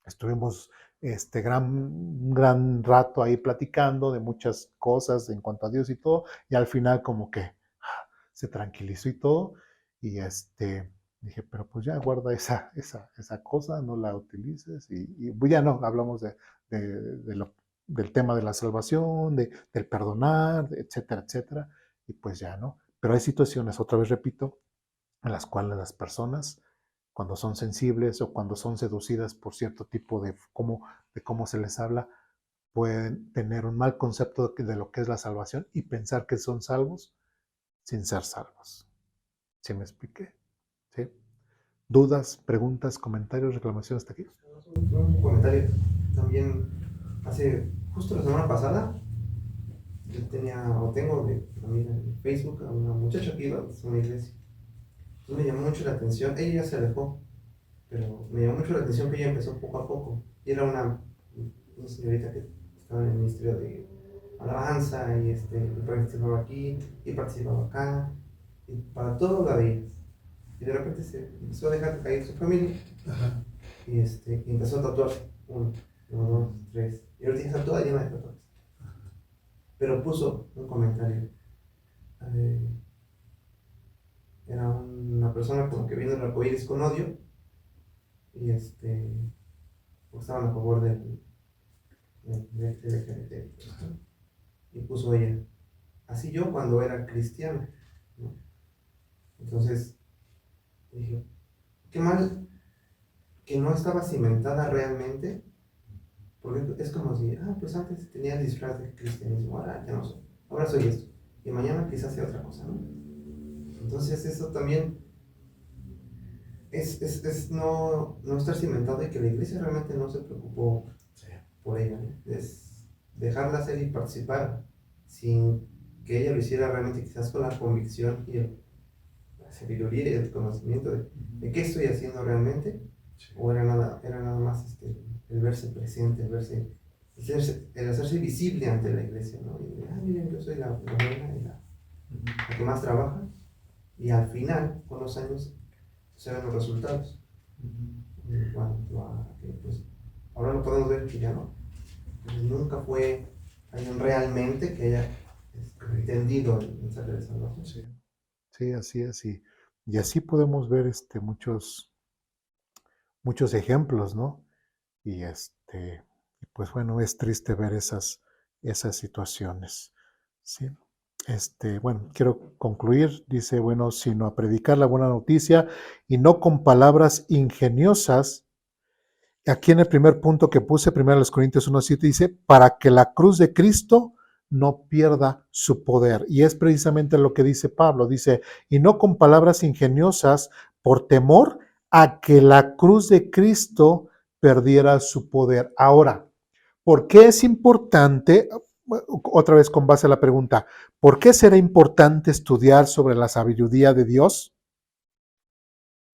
estuvimos un gran rato ahí platicando de muchas cosas en cuanto a Dios y todo, y al final como que se tranquilizó y todo, y dije, pero pues ya guarda esa cosa, no la utilices, y pues ya no, hablamos del tema de la salvación, del perdonar, etcétera, etcétera, y pues ya no. Pero hay situaciones, otra vez repito, en las cuales las personas, cuando son sensibles o cuando son seducidas por cierto tipo de cómo se les habla, pueden tener un mal concepto de lo que es la salvación y pensar que son salvos sin ser salvos. ¿Sí me expliqué? ¿Sí? ¿Dudas, preguntas, comentarios, reclamaciones hasta aquí? Un comentario. También justo la semana pasada, yo tengo de amiga en Facebook a una muchacha que iba a una iglesia. Entonces me llamó mucho la atención, ella ya se alejó, pero me llamó mucho la atención que ella empezó poco a poco. Y era una señorita que estaba en el ministerio de alabanza y participaba aquí y participaba acá, y para todo la veías. Y de repente se empezó a dejar caer su familia. Ajá. Y empezó a tatuar uno, dos, tres. Y ahorita ya está toda llena de tatuajes. Pero puso un comentario. eh, Era una persona como que viene el arcoíris con odio. Y porque estaban a favor del LGBT. Y puso ella, así yo cuando era cristiana, ¿no? Entonces dije, qué mal que no estaba cimentada realmente. Porque es como si, pues antes tenía el disfraz de cristianismo, ahora ya no soy, ahora soy esto. Y mañana quizás sea otra cosa, ¿no? Entonces eso también es no estar cimentado y que la iglesia realmente no se preocupó por ella, ¿no? Es dejarla hacer y participar sin que ella lo hiciera realmente quizás con la convicción y la sabiduría y el conocimiento de qué estoy haciendo realmente, o era nada más el verse presente, el hacerse visible ante la iglesia, ¿no? Y miren, yo soy la buena y la que más trabaja, y al final, con los años, se ven los resultados. En cuanto a que, pues, ahora lo podemos ver que ya no. Nunca fue alguien realmente que haya entendido el mensaje de salvación. Sí, sí, así es. Y así podemos ver muchos ejemplos, ¿no? Y pues bueno, es triste ver esas situaciones. ¿Sí? Bueno, quiero concluir. Dice, bueno, sino a predicar la buena noticia y no con palabras ingeniosas. Aquí en el primer punto que puse, 1 Corintios 1:7, dice, para que la cruz de Cristo no pierda su poder. Y es precisamente lo que dice Pablo. Dice, y no con palabras ingeniosas por temor a que la cruz de Cristo perdiera su poder. Ahora, ¿por qué es importante? Otra vez con base a la pregunta, ¿por qué será importante estudiar sobre la sabiduría de Dios?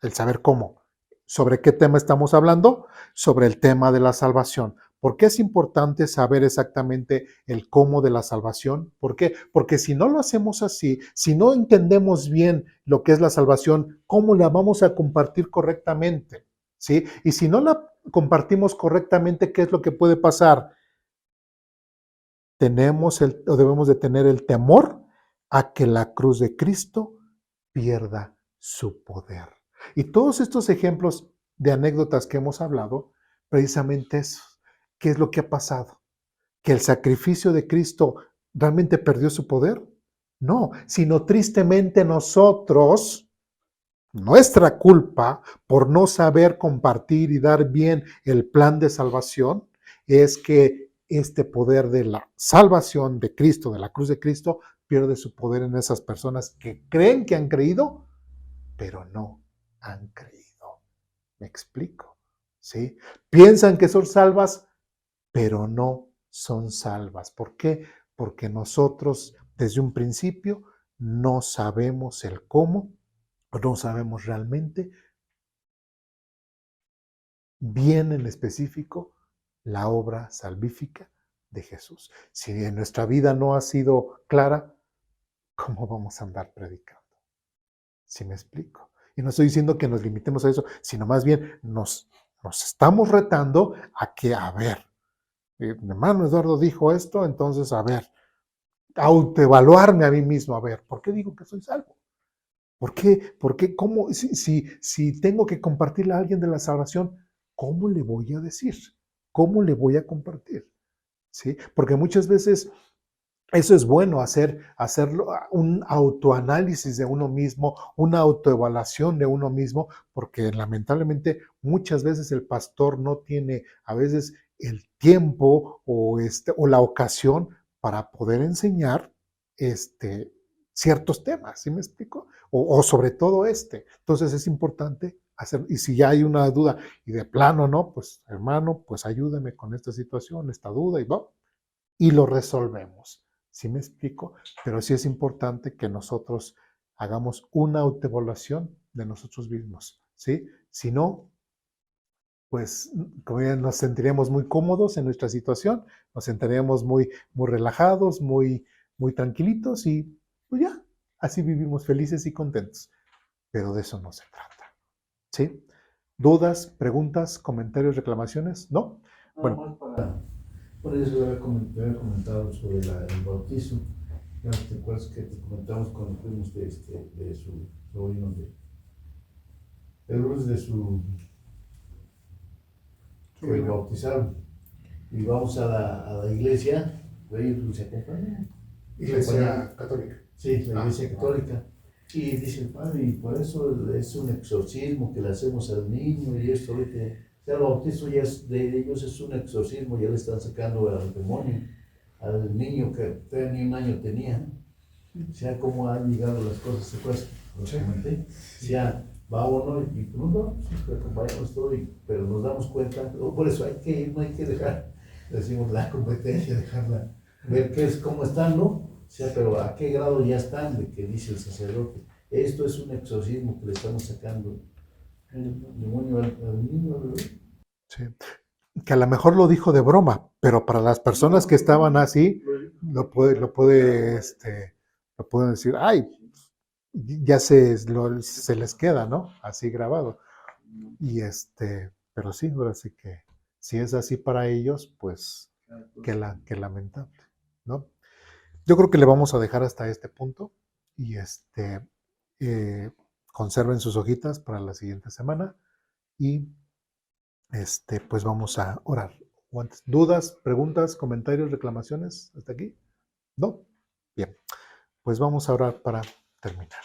El saber cómo. ¿Sobre qué tema estamos hablando? Sobre el tema de la salvación. ¿Por qué es importante saber exactamente el cómo de la salvación? ¿Por qué? Porque si no lo hacemos así, si no entendemos bien lo que es la salvación, ¿cómo la vamos a compartir correctamente? ¿Sí? Y si no la compartimos correctamente, ¿qué es lo que puede pasar? Debemos de tener el temor a que la cruz de Cristo pierda su poder. Y todos estos ejemplos de anécdotas que hemos hablado, precisamente es qué es lo que ha pasado. ¿Que el sacrificio de Cristo realmente perdió su poder? No, sino tristemente nosotros, nuestra culpa por no saber compartir y dar bien el plan de salvación, es que este poder de la salvación de Cristo, de la cruz de Cristo, pierde su poder en esas personas que creen que han creído, pero no han creído. ¿Me explico? ¿Sí? Piensan que son salvas, pero no son salvas. ¿Por qué? Porque nosotros desde un principio no sabemos el cómo, o no sabemos realmente bien en específico la obra salvífica de Jesús. Si en nuestra vida no ha sido clara, ¿cómo vamos a andar predicando? ¿Sí me explico? Y no estoy diciendo que nos limitemos a eso, sino más bien nos estamos retando a que, a ver, mi hermano Eduardo dijo esto, entonces, a ver, autoevaluarme a mí mismo, a ver, ¿por qué digo que soy salvo? ¿Por qué? ¿Por qué? ¿Cómo? Si tengo que compartirle a alguien de la salvación, ¿cómo le voy a decir? ¿Cómo le voy a compartir? ¿Sí? Porque muchas veces eso es bueno, hacerlo un autoanálisis de uno mismo, una autoevaluación de uno mismo, porque lamentablemente muchas veces el pastor no tiene a veces el tiempo o la ocasión para poder enseñar ciertos temas, ¿sí me explico? O sobre todo Entonces es importante hacer, y si ya hay una duda y de plano no, pues hermano, pues ayúdame con esta situación, esta duda y lo resolvemos. ¿Sí me explico? Pero sí es importante que nosotros hagamos una autoevaluación de nosotros mismos, ¿sí? Si no, pues como ya nos sentiríamos muy cómodos en nuestra situación, nos sentiríamos muy relajados, muy tranquilitos y pues ya, así vivimos felices y contentos. Pero de eso no se trata, ¿sí? ¿Dudas, preguntas, comentarios, reclamaciones? ¿No? Bueno. Por eso te había comentado sobre el bautizo. Ya te acuerdas que te comentamos cuando fuimos de su sobrino de su que bautizaron. Y vamos a la iglesia, ellos se acompañan. Iglesia católica. Sí, la iglesia católica. Y dice el padre, y por eso es un exorcismo que le hacemos al niño y esto, que el bautizo ya de ellos es un exorcismo, ya le están sacando al demonio, al niño que ni un año tenía. O sea, cómo han llegado las cosas, ¿se acuerdan? Lo comenté. O sea, va uno y no, sí, acompañamos todo, pero nos damos cuenta, por eso hay que ir, no hay que dejar, decimos, la competencia, dejarla, ver cómo están, ¿no? O sea, pero a qué grado ya están, de que dice el sacerdote, esto es un exorcismo que le estamos sacando el demonio al niño, ¿verdad? Sí. Que a lo mejor lo dijo de broma, pero para las personas que estaban así, lo pueden decir, ay, ya se les queda, ¿no? Así grabado. Y pero sí, ahora sí que si es así para ellos, pues que lamentable, ¿no? Yo creo que le vamos a dejar hasta este punto y conserven sus hojitas para la siguiente semana y pues vamos a orar. ¿Dudas, preguntas, comentarios, reclamaciones hasta aquí? ¿No? Bien, pues vamos a orar para terminar.